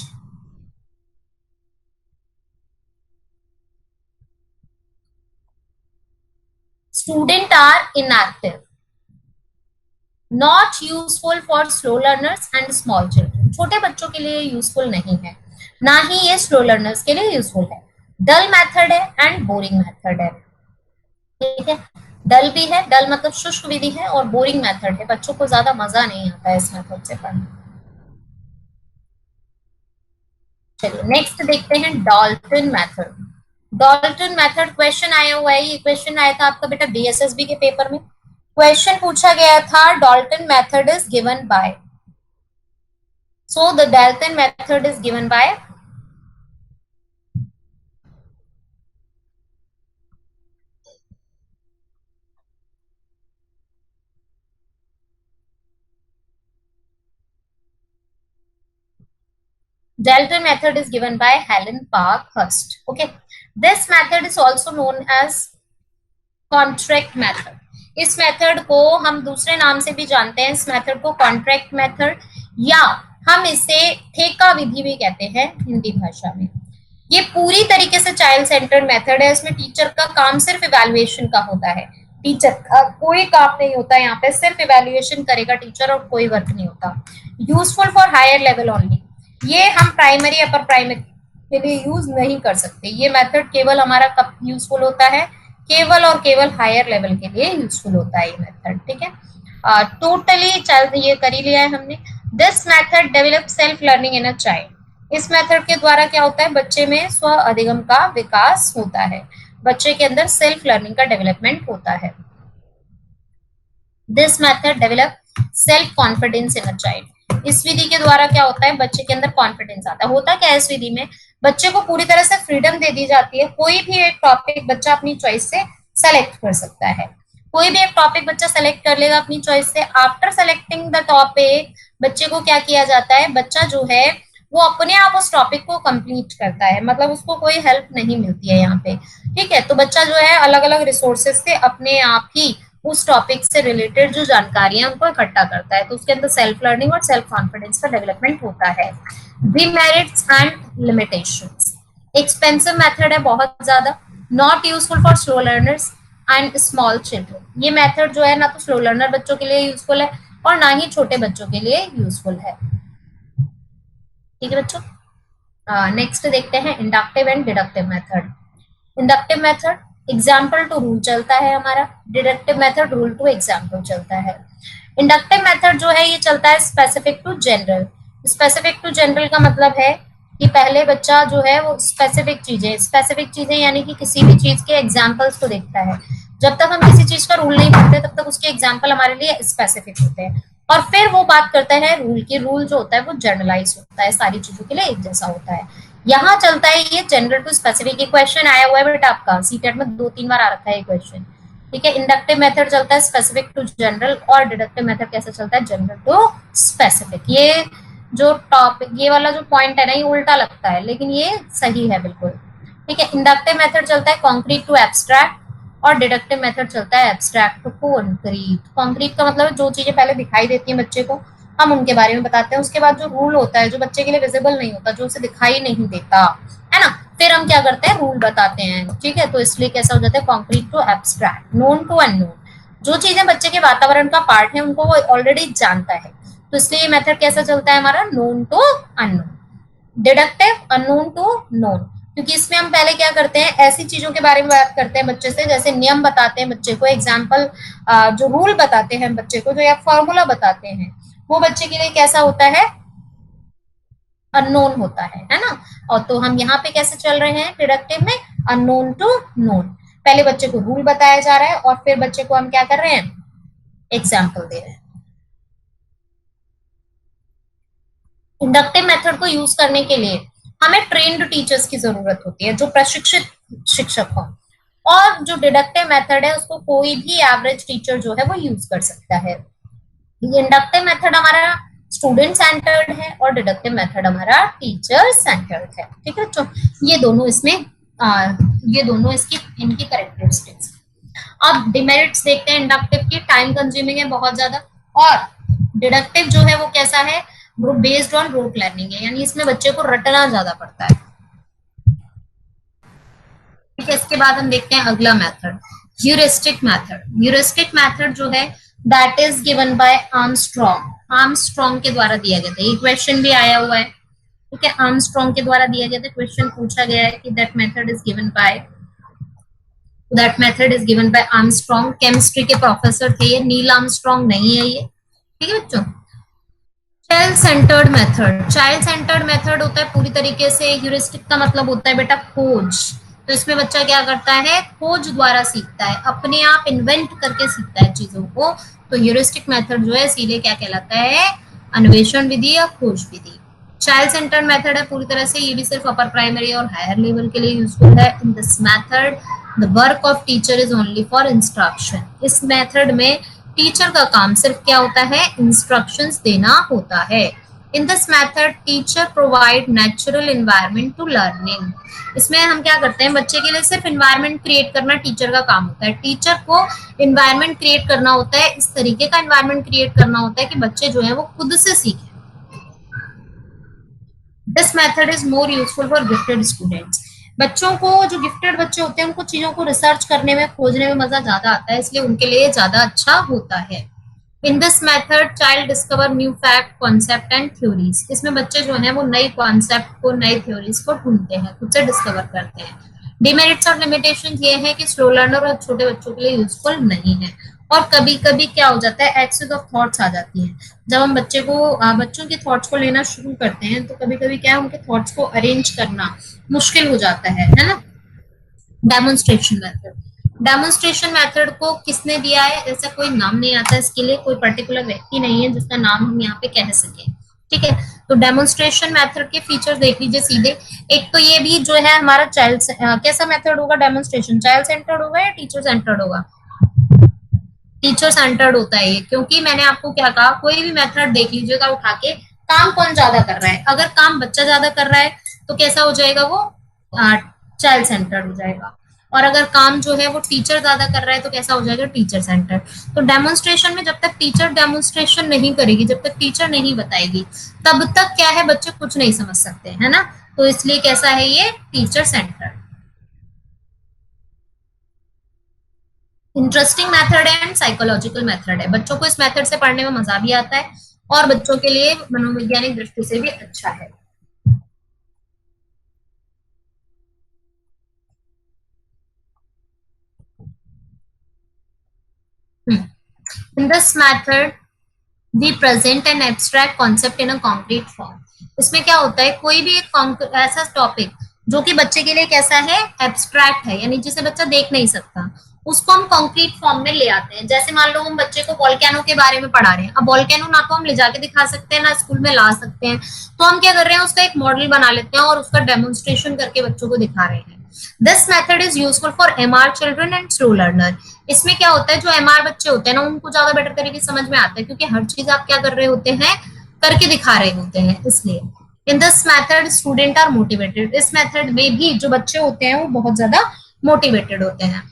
Student are inactive not useful for slow learners and small children. छोटे बच्चों के लिए यूजफुल नहीं है ना ही ये स्लो लर्नर्स के लिए यूजफुल है। डल मेथड है एंड बोरिंग मेथड है। ठीक है डल भी है डल मतलब शुष्क विधि है और बोरिंग मेथड है बच्चों को ज्यादा मजा नहीं आता है इस मेथड से पढ़ने। चलिए नेक्स्ट देखते हैं Dalton method. Dalton method question आया हुआ है ये क्वेश्चन आया था आपका बेटा बीएसएसबी के पेपर में। क्वेश्चन पूछा गया था Dalton method is given bye so the Dalton method is given bye Dalton method is given by Helen Parkhurst. Okay, this method is also known as contract method. इस मेथड को हम दूसरे नाम से भी जानते हैं इस मेथड को कॉन्ट्रैक्ट मेथड या हम इसे ठेका विधि भी कहते हैं हिंदी भाषा में। ये पूरी तरीके से चाइल्ड सेंटर्ड मेथड है इसमें टीचर का काम सिर्फ इवैल्यूएशन का होता है। टीचर का कोई काम नहीं होता यहाँ पे सिर्फ इवैल्यूएशन करेगा टीचर और कोई वर्क नहीं होता। Useful for higher level only. ये हम प्राइमरी अपर प्राइमरी के लिए यूज नहीं कर सकते। ये मेथड केवल हमारा कब यूजफुल होता है केवल और केवल हायर लेवल के लिए यूजफुल होता है ये मेथड। ठीक है टोटली ये कर ही लिया है हमने। This method develop self learning in a child. इस मेथड के द्वारा क्या होता है बच्चे में स्व अधिगम का विकास होता है बच्चे के अंदर सेल्फ लर्निंग का डेवलपमेंट होता है। This method develop self confidence in a child. इस विधि के द्वारा क्या होता है बच्चे के अंदर कॉन्फिडेंस आता है। होता क्या है इस विधि में बच्चे को पूरी तरह से फ्रीडम दे दी जाती है। कोई भी एक टॉपिक बच्चा अपनी चॉइस से सेलेक्ट कर सकता है। कोई भी एक टॉपिक बच्चा सेलेक्ट कर लेगा अपनी चॉइस से। आफ्टर सेलेक्टिंग द टॉपिक बच्चे को क्या किया जाता है बच्चा जो है वो अपने आप उस टॉपिक को कंप्लीट करता है मतलब उसको कोई हेल्प नहीं मिलती है यहाँ पे। ठीक है तो बच्चा जो है अलग अलग रिसोर्सेज से अपने आप ही उस टॉपिक से रिलेटेड जो जानकारियां उनको इकट्ठा करता है तो उसके अंदर सेल्फ लर्निंग और सेल्फ कॉन्फिडेंस का डेवलपमेंट होता है। Demerits and limitations. Expensive method है बहुत ज्यादा not useful for slow learners and small children. ये मेथड जो है ना तो स्लो लर्नर बच्चों के लिए यूजफुल है और ना ही छोटे बच्चों के लिए यूजफुल है। ठीक है बच्चों नेक्स्ट देखते हैं inductive and deductive method. Inductive method example to rule चलता है हमारा। Deductive method rule to example चलता है। इंडक्टिव मेथड जो है ये चलता है specific to general. Specific to general का मतलब है कि पहले बच्चा जो है वो स्पेसिफिक चीजें यानी कि किसी भी चीज के एग्जाम्पल्स को देखता है। जब तक हम किसी चीज का रूल नहीं पढ़ते तब तक उसके एग्जाम्पल हमारे लिए स्पेसिफिक होते हैं और फिर वो बात करता है रूल की। रूल जो होता है वो जनरलाइज होता है सारी चीजों के लिए एक जैसा होता है। यहाँ चलता है ये जनरल टू स्पेसिफिक। ये क्वेश्चन आया हुआ है बेटा आपका सीटेट में 2-3 बार आ रखा है ये क्वेश्चन। ठीक है इंडक्टिव मेथड चलता है स्पेसिफिक टू जनरल और डिडक्टिव मेथड कैसे चलता है जनरल टू स्पेसिफिक। ये जो टॉप ये वाला जो पॉइंट है ना ये उल्टा लगता है, लेकिन ये सही है बिल्कुल। ठीक है, इंडक्टिव मेथड चलता है कॉन्क्रीट टू एब्स्ट्रैक्ट, और डिडक्टिव मेथड चलता है एब्स्ट्रैक्ट टू कॉन्क्रीट। कॉन्क्रीट का मतलब जो चीजें पहले दिखाई देती हैं बच्चे को, हम उनके बारे में बताते हैं, उसके बाद जो रूल होता है जो बच्चे के लिए विजिबल नहीं होता, जो उसे दिखाई नहीं देता है ना, फिर हम क्या करते हैं, रूल बताते हैं। ठीक है, तो इसलिए कैसा हो जाता है, concrete to abstract, known to unknown. जो चीजें बच्चे के वातावरण का पार्ट है उनको वो ऑलरेडी जानता है, तो इसलिए ये मेथड कैसा चलता है हमारा, known to unknown. Deductive, unknown to known, क्योंकि इसमें हम पहले क्या करते हैं, ऐसी चीजों के बारे में बात करते हैं बच्चे से, जैसे नियम बताते हैं बच्चे को, एग्जाम्पल जो रूल बताते हैं बच्चे को, जो या फॉर्मूला बताते हैं, वो बच्चे के लिए कैसा होता है, अननोन होता है ना। और तो हम यहाँ पे कैसे चल रहे हैं डिडक्टिव में, अननोन टू नोन। पहले बच्चे को रूल बताया जा रहा है और फिर बच्चे को हम क्या कर रहे हैं, एग्जाम्पल दे रहे हैं। इंडक्टिव मेथड को यूज करने के लिए हमें ट्रेन्ड टीचर्स की जरूरत होती है, जो प्रशिक्षित शिक्षक हो, और जो डिडक्टिव मेथड है उसको कोई भी एवरेज टीचर जो है वो यूज कर सकता है। इंडक्टिव मेथड हमारा स्टूडेंट सेंटर्ड है और डिडक्टिव मेथड हमारा टीचर सेंटर्ड है। ठीक है, तो ये दोनों इसमें ये दोनों इसकी इनकी कैरेक्टरिस्टिक्स। अब डिमेरिट्स देखते हैं इंडक्टिव की, टाइम कंज्यूमिंग है बहुत ज्यादा, और डिडक्टिव जो है वो कैसा है, वो बेस्ड ऑन रोट लर्निंग है, यानी इसमें बच्चे को रटना ज्यादा पड़ता है। ठीक है, इसके बाद हम देखते हैं अगला method, heuristic method. Heuristic method जो है that is given bye Armstrong. Armstrong के द्वारा दिया गया था, ये क्वेश्चन भी आया हुआ है। ठीक है, आर्मस्ट्रॉन्ग के द्वारा दिया गया था, क्वेश्चन पूछा गया है कि that method is given bye Armstrong. Chemistry के प्रोफेसर थे ये, नील आर्मस्ट्रॉन्ग नहीं है ये। ठीक है बच्चों, child centred method. Child centred method होता है पूरी तरीके से, ह्यूरिस्टिक का मतलब होता है बेटा खोज। तो इसमें बच्चा क्या करता है, खोज द्वारा सीखता है, अपने आप इन्वेंट करके सीखता है चीजों को। तो ह्यूरिस्टिक मेथड जो है इसीलिए क्या कहलाता है, अन्वेषण विधि या खोज विधि। चाइल्ड सेंटर्ड मेथड है पूरी तरह से, ये भी सिर्फ अपर प्राइमरी और हायर लेवल के लिए यूजफुल है। In this method the work of teacher is only for instruction. इस मेथड में टीचर का काम सिर्फ क्या होता है, इंस्ट्रक्शंस देना होता है। In this method teacher provide natural environment to learning. इसमें हम क्या करते हैं, बच्चे के लिए सिर्फ एनवायरनमेंट क्रिएट करना टीचर का काम होता है। टीचर को एनवायरनमेंट क्रिएट करना होता है, इस तरीके का एनवायरनमेंट क्रिएट करना होता है कि बच्चे जो है वो खुद से सीखें। This method is more useful for gifted students. बच्चों को, जो गिफ्टेड बच्चे होते हैं उनको चीजों को रिसर्च करने में, खोजने में मजा ज्यादा आता है, इसलिए उनके लिए ज्यादा अच्छा होता है। In this method child discover new fact, concept and theories. इसमें बच्चे जो है वो नई कॉन्सेप्ट को, नई थ्योरीज को ढूंढते हैं, खुद से डिस्कवर करते हैं। डिमेरिट्स और लिमिटेशन ये है कि स्लो लर्नर और छोटे बच्चों के लिए यूजफुल नहीं है, और कभी कभी क्या हो जाता है, एक्सेस ऑफ थॉट्स आ जाती हैं। जब हम बच्चों के थॉट्स को लेना शुरू करते हैं तो कभी कभी क्या है, उनके थॉट्स को अरेंज करना मुश्किल हो जाता है ना। Demonstration method. डेमोन्स्ट्रेशन मेथड को किसने दिया है, ऐसा कोई नाम नहीं आता इसके लिए, कोई पर्टिकुलर व्यक्ति नहीं है जिसका नाम हम यहाँ पे कह सके। ठीक है, तो डेमोन्स्ट्रेशन मेथड के फीचर देख लीजिए सीधे। एक तो ये भी जो है हमारा कैसा मेथड होगा, डेमोन्स्ट्रेशन चाइल्ड सेंटर्ड होगा या टीचर सेंटर्ड होगा, टीचर सेंटर्ड होता है ये, क्योंकि मैंने आपको क्या कहा, कोई भी मेथड देख लीजिएगा उठा के, काम कौन ज्यादा कर रहा है, अगर काम बच्चा ज्यादा कर रहा है तो कैसा हो जाएगा वो, चाइल्ड सेंटर्ड हो जाएगा, और अगर काम जो है वो टीचर ज्यादा कर रहा है तो कैसा हो जाएगा, टीचर सेंटर्ड। तो डेमोन्स्ट्रेशन में जब तक टीचर डेमोन्स्ट्रेशन नहीं करेगी, जब तक टीचर नहीं बताएगी, तब तक क्या है, बच्चे कुछ नहीं समझ सकते है ना। तो इसलिए कैसा है ये, टीचर सेंटर्ड। इंटरेस्टिंग मेथड है एंड साइकोलॉजिकल मेथड है। बच्चों को इस मेथड से पढ़ने में मजा भी आता है और बच्चों के लिए मनोवैज्ञानिक दृष्टि से भी अच्छा है। In this method, we present an abstract concept in a concrete form. इसमें क्या होता है, कोई भी एक ऐसा टॉपिक जो कि बच्चे के लिए कैसा है, एब्स्ट्रैक्ट है, यानी जिसे बच्चा देख नहीं सकता, उसको हम कॉन्क्रीट फॉर्म में ले आते हैं। जैसे मान लो हम बच्चे को वॉल्केनो के बारे में पढ़ा रहे हैं, अब वॉल्केनो ना तो हम ले जाके दिखा सकते हैं ना स्कूल में ला सकते हैं, तो हम क्या कर रहे हैं, उसका एक मॉडल बना लेते हैं और उसका डेमोन्स्ट्रेशन करके बच्चों को दिखा रहे हैं। This method is useful for MR children and slow learner. इसमें क्या होता है, जो एमआर बच्चे होते हैं ना उनको ज्यादा बेटर तरीके से समझ में आता है, क्योंकि हर चीज आप क्या कर रहे होते हैं, करके दिखा रहे होते हैं, इसलिए in this method student are motivated. इस मेथड में भी जो बच्चे होते हैं वो बहुत ज्यादा मोटिवेटेड होते हैं।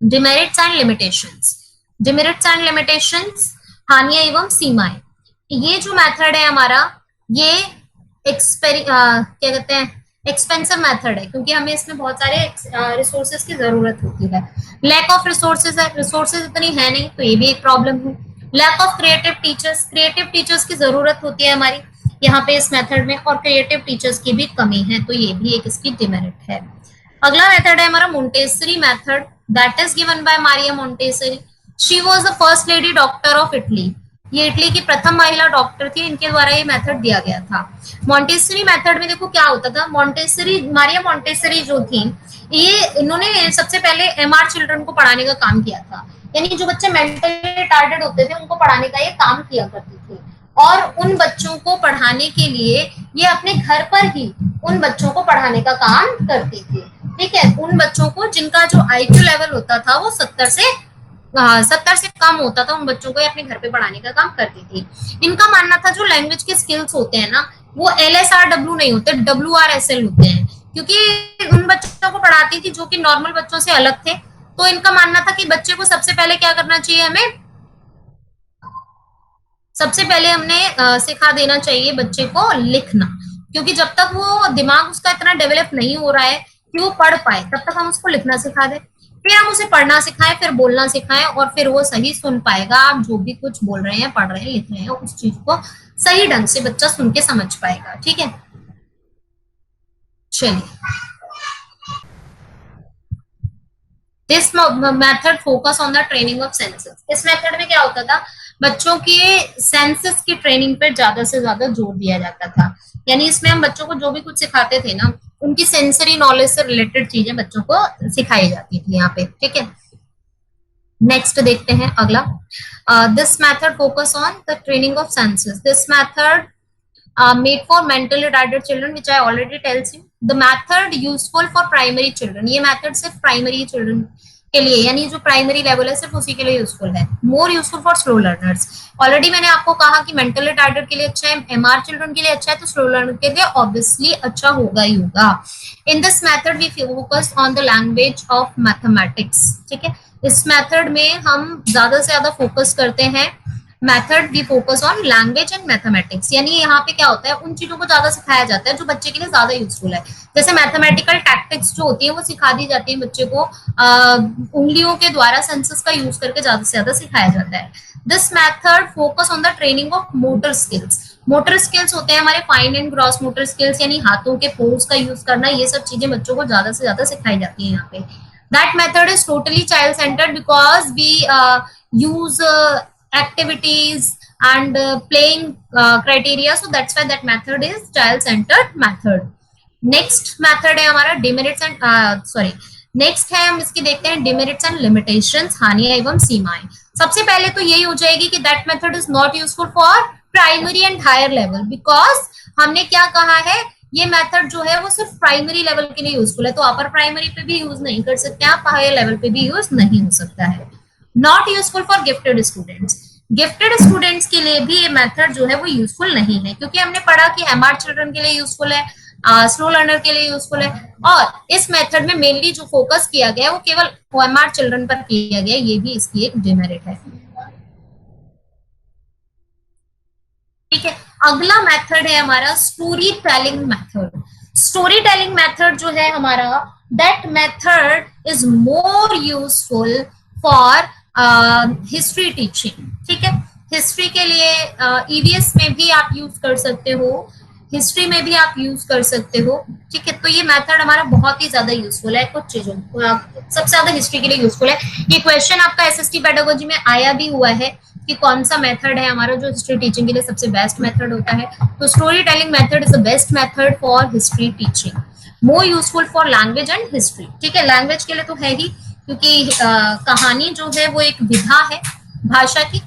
Demerits and limitations, demerits and limitations, हानियां एवं सीमाएं। ये जो मेथड है हमारा, ये क्या कहते हैं, एक्सपेंसिव मेथड है, क्योंकि हमें इसमें बहुत सारे रिसोर्सेज की जरूरत होती है। लैक ऑफ रिसोर्सेज है, रिसोर्सेज इतनी है नहीं, तो ये भी एक प्रॉब्लम है। Lack of creative teachers, creative teachers की जरूरत होती है हमारी यहाँ पे इस मेथड में, और क्रिएटिव टीचर्स की भी कमी है, तो ये भी एक इसकी डिमेरिट है। अगला मेथड है हमारा Montessori method, that is given bye Maria Montessori. She was the first lady doctor of Italy. ये इटली की प्रथम महिला डॉक्टर थी, इनके द्वारा ये मेथड दिया गया था। मोंटेसरी मेथड में देखो क्या होता था, मोंटेसरी, मारिया मोंटेसरी जो थी, ये इन्होंने सबसे पहले एमआर चिल्ड्रन को पढ़ाने का काम किया था, यानी जो बच्चे मेंटली रिटार्डेड होते थे उनको पढ़ाने का ये काम किया करती थी। और उन बच्चों को पढ़ाने के लिए ये अपने घर पर ही उन बच्चों को पढ़ाने का काम करती थी। ठीक है, उन बच्चों को जिनका जो आईक्यू लेवल होता था वो 70 से कम होता था, उन बच्चों को अपने घर पे पढ़ाने का काम करती थी। इनका मानना था जो लैंग्वेज के स्किल्स होते हैं ना, वो LSRW नहीं होते, WRSL होते हैं, क्योंकि उन बच्चों को पढ़ाती थी जो कि नॉर्मल बच्चों से अलग थे। तो इनका मानना था कि बच्चे को सबसे पहले क्या करना चाहिए, हमें सबसे पहले हमने सिखा देना चाहिए बच्चे को लिखना, क्योंकि जब तक वो दिमाग उसका इतना डेवलप नहीं हो रहा है कि वो पढ़ पाए, तब तक हम उसको लिखना सिखा दें, फिर हम उसे पढ़ना सिखाएं, फिर बोलना सिखाएं, और फिर वो सही सुन पाएगा। आप जो भी कुछ बोल रहे हैं, पढ़ रहे हैं, लिख रहे हैं, उस चीज को सही ढंग से बच्चा सुन के समझ पाएगा। ठीक है, चलिए। This method focus on the training of senses. इस मेथड में क्या होता था, बच्चों के सेंसेस की ट्रेनिंग पर ज्यादा से ज्यादा जोर दिया जाता था, यानी इसमें हम बच्चों को जो भी कुछ सिखाते थे ना, उनकी सेंसरी नॉलेज से रिलेटेड चीजें बच्चों को सिखाई जाती थी यहाँ पे। ठीक है, नेक्स्ट देखते हैं अगला। This method focus on the training of senses. This method made for mentally retarded children, which I already tells you. The method useful for primary children. ये method सिर्फ primary children के लिए, यानी जो प्राइमरी लेवल है सिर्फ उसी के लिए यूजफुल है। मोर useful for slow learners. Already मैंने आपको कहा कि मेंटल रिटार्डेड के लिए अच्छा है, एमआर चिल्ड्रन के लिए अच्छा है, तो स्लो लर्नर के लिए ऑब्वियसली अच्छा होगा ही होगा। In this method we focus on the language of mathematics. ठीक है, इस मेथड में हम ज्यादा से ज्यादा फोकस करते हैं, method we focus on language and mathematics, यानी यहाँ पे क्या होता है, उन चीजों को ज्यादा सिखाया जाता है जो बच्चे के लिए ज्यादा यूजफुल है। जैसे मैथमेटिकल टैक्टिक्स जो होती है वो सिखा दी जाती है बच्चे को, उंगलियों के द्वारा सेंसेस का यूज करके ज्यादा से ज्यादा सिखाया जाता है। This method focus on the training of motor skills. Motor skills होते हैं हमारे fine and gross motor skills, यानी हाथों के फोर्स का यूज करना, ये सब चीजें बच्चों को ज्यादा से ज्यादा सिखाई जाती है यहाँ पे। That method is totally child centred because we use activities and playing criteria, so that's why that method is child centered method. Next method है हमारा demerits and next है, हम इसकी देखते हैं demerits and limitations, हानियां एवं सीमाएं। सबसे पहले तो यही हो जाएगी कि that method is not useful for primary and higher level, because हमने क्या कहा है, ये मेथड जो है वो सिर्फ प्राइमरी लेवल के लिए यूजफुल है, तो अपर प्राइमरी पे भी यूज नहीं कर सकते आप, हायर लेवल पे भी यूज नहीं हो सकता है। Not useful for gifted students. Gifted students के लिए भी ये मेथड जो है वो यूजफुल नहीं है, क्योंकि हमने पढ़ा कि एमआर चिल्ड्रन के लिए यूजफुल है, स्लो लर्नर के लिए यूजफुल है, और इस मेथड में मेनली जो फोकस किया गया है वो केवल एमआर चिल्ड्रन पर किया गया, ये भी इसकी एक डिमेरिट है। ठीक है, अगला मेथड है हमारा story telling method. Story telling method जो है हमारा, that method is more useful for history teaching. ठीक है, हिस्ट्री के लिए ईवीएस में भी आप यूज कर सकते हो, हिस्ट्री में भी आप यूज कर सकते हो। ठीक है, तो ये मेथड हमारा बहुत ही ज्यादा यूजफुल है कुछ चीजों, सबसे ज्यादा हिस्ट्री के लिए यूजफुल है। ये क्वेश्चन आपका एसएसटी पेडागोजी में आया भी हुआ है कि कौन सा मेथड है हमारा जो हिस्ट्री टीचिंग के लिए सबसे बेस्ट मेथड होता है, तो story telling method is the best method for history teaching, more useful for language and history. ठीक है, लैंग्वेज के लिए तो है ही, क्योंकि कहानी जो है वो एक विधा है भाषा की।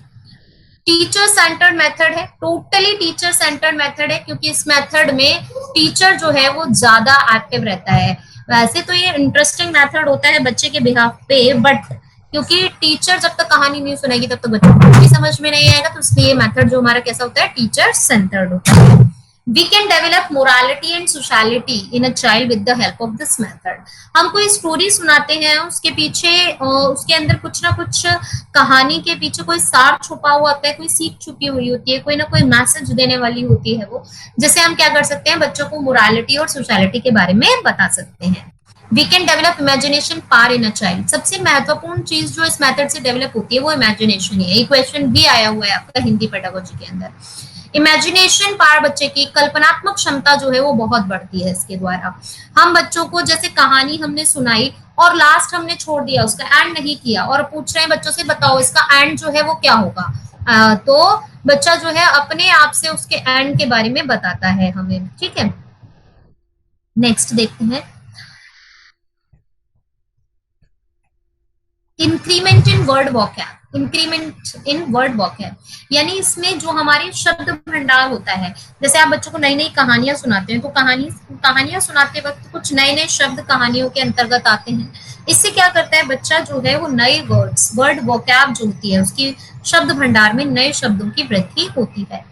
टीचर सेंटर्ड मेथड है, टोटली टीचर सेंटर्ड मेथड है, क्योंकि इस मेथड में टीचर जो है वो ज्यादा एक्टिव रहता है। वैसे तो ये इंटरेस्टिंग मेथड होता है बच्चे के बिहाफ पे, बट क्योंकि टीचर जब तक कहानी नहीं सुनाएगी तब तक बच्चों को भी समझ में नहीं आएगा, तो इसलिए मेथड जो हमारा कैसा होता है, टीचर सेंटर्ड होता है। We can develop morality and sociality in a child with the help of this method. हम कोई स्टोरी सुनाते हैं, उसके पीछे उसके अंदर कुछ ना कुछ कहानी के पीछे कोई सार छुपा हुआ होता है, कोई सीख छुपी हुई होती है, कोई ना कोई मैसेज देने वाली होती है वो, जिससे हम क्या कर सकते हैं, बच्चों को मोरालिटी और सोशलिटी के बारे में बता सकते हैं। We can develop imagination power in a child. सबसे महत्वपूर्ण चीज जो इस मेथड से डेवलप होती है वो इमेजिनेशन है। ये क्वेश्चन भी आया हुआ है आपका हिंदी पेडागोजी के अंदर। इमेजिनेशन पावर, बच्चे की कल्पनात्मक क्षमता जो है वो बहुत बढ़ती है इसके द्वारा। हम बच्चों को जैसे कहानी हमने सुनाई और लास्ट हमने छोड़ दिया, उसका एंड नहीं किया, और पूछ रहे हैं बच्चों से बताओ इसका एंड जो है वो क्या होगा, तो बच्चा जो है अपने आप से उसके एंड के बारे में बताता है हमें। ठीक है, नेक्स्ट देखते हैं, increment in word vocab. Increment in word vocab यानी इसमें जो हमारे शब्द भंडार होता है, जैसे आप बच्चों को नई नई कहानियां सुनाते हैं तो कहानियां सुनाते वक्त कुछ नए नए शब्द कहानियों के अंतर्गत आते हैं। इससे क्या करता है, बच्चा जो है वो नए वर्ड वोकैब जो होती है उसकी शब्द भंडार में नए शब्दों की वृद्धि होती है।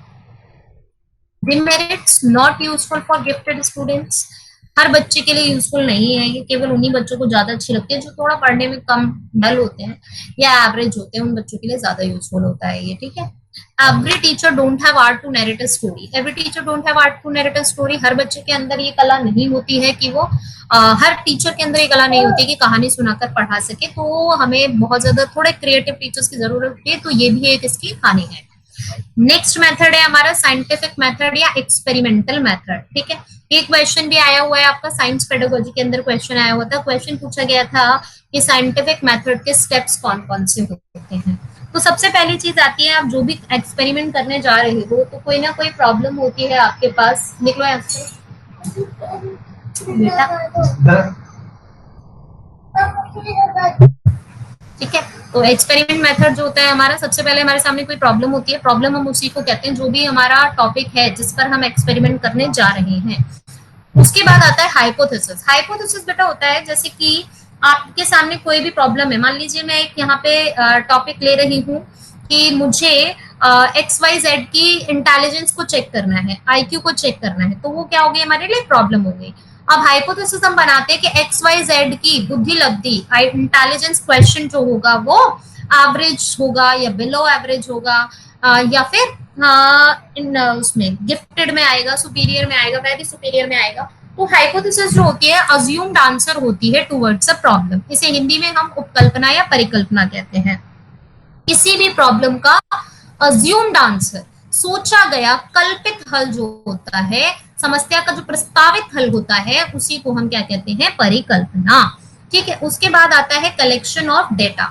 Demerits not useful for gifted students. हर बच्चे के लिए यूजफुल नहीं है, ये केवल उन्हीं बच्चों को ज्यादा अच्छी लगती है जो थोड़ा पढ़ने में कम डल होते हैं या एवरेज होते हैं, उन बच्चों के लिए ज्यादा यूजफुल होता है ये। ठीक है, every teacher don't have art to narrate a story. Every teacher don't have art to narrate a story. हर बच्चे के अंदर ये कला नहीं होती है कि वो हर टीचर के अंदर ये कला नहीं होती है कि कहानी सुनाकर पढ़ा सके, तो हमें बहुत ज्यादा थोड़े क्रिएटिव टीचर्स की जरूरत होती है, तो ये भी एक इसकी हानि है। नेक्स्ट मेथड है हमारा साइंटिफिक मेथड या एक्सपेरिमेंटल मेथड। ठीक है, एक क्वेश्चन भी आया हुआ है आपका साइंस पेडागोजी के अंदर, क्वेश्चन आया हुआ था, क्वेश्चन पूछा गया था कि साइंटिफिक मेथड के स्टेप्स कौन कौन से होते हैं। तो सबसे पहली चीज आती है, आप जो भी एक्सपेरिमेंट करने जा रहे हो तो कोई ना कोई प्रॉब्लम होती है आपके पास। निकलो यहाँ से बेटा। ठीक है, तो एक्सपेरिमेंट मेथड जो होता है हमारा, सबसे पहले हमारे सामने कोई प्रॉब्लम होती है, प्रॉब्लम हम उसी को कहते हैं जो भी हमारा टॉपिक है जिस पर हम एक्सपेरिमेंट करने जा रहे हैं। उसके बाद आता है हाइपोथेसिस। हाइपोथेसिस बेटा होता है जैसे कि आपके सामने कोई भी प्रॉब्लम है, मान लीजिए मैं एक यहाँ पे टॉपिक ले रही हूँ कि मुझे एक्स वाई जेड की इंटेलिजेंस को चेक करना है, आईक्यू को चेक करना है, तो वो क्या होगी, हमारे लिए प्रॉब्लम हो गई। अब हाइपोथेसिस हम बनाते हैं कि एक्स वाई जेड की बुद्धि लब्धि इंटेलिजेंस क्वेश्चन जो होगा वो एवरेज होगा या बिलो एवरेज होगा, या फिर उसमें गिफ्टेड में आएगा, सुपीरियर में आएगा, वेरी सुपीरियर में आएगा। तो हाइपोथेसिस जो होती है अज्यूम्ड आंसर होती है टुवर्ड्स अ प्रॉब्लम। इसे हिंदी में हम उपकल्पना या परिकल्पना कहते हैं। किसी भी प्रॉब्लम का अज्यूम्ड आंसर, सोचा गया कल्पित हल जो होता है, समस्या का जो प्रस्तावित हल होता है, उसी को हम क्या कहते हैं, परिकल्पना। ठीक है, उसके बाद आता है collection of data.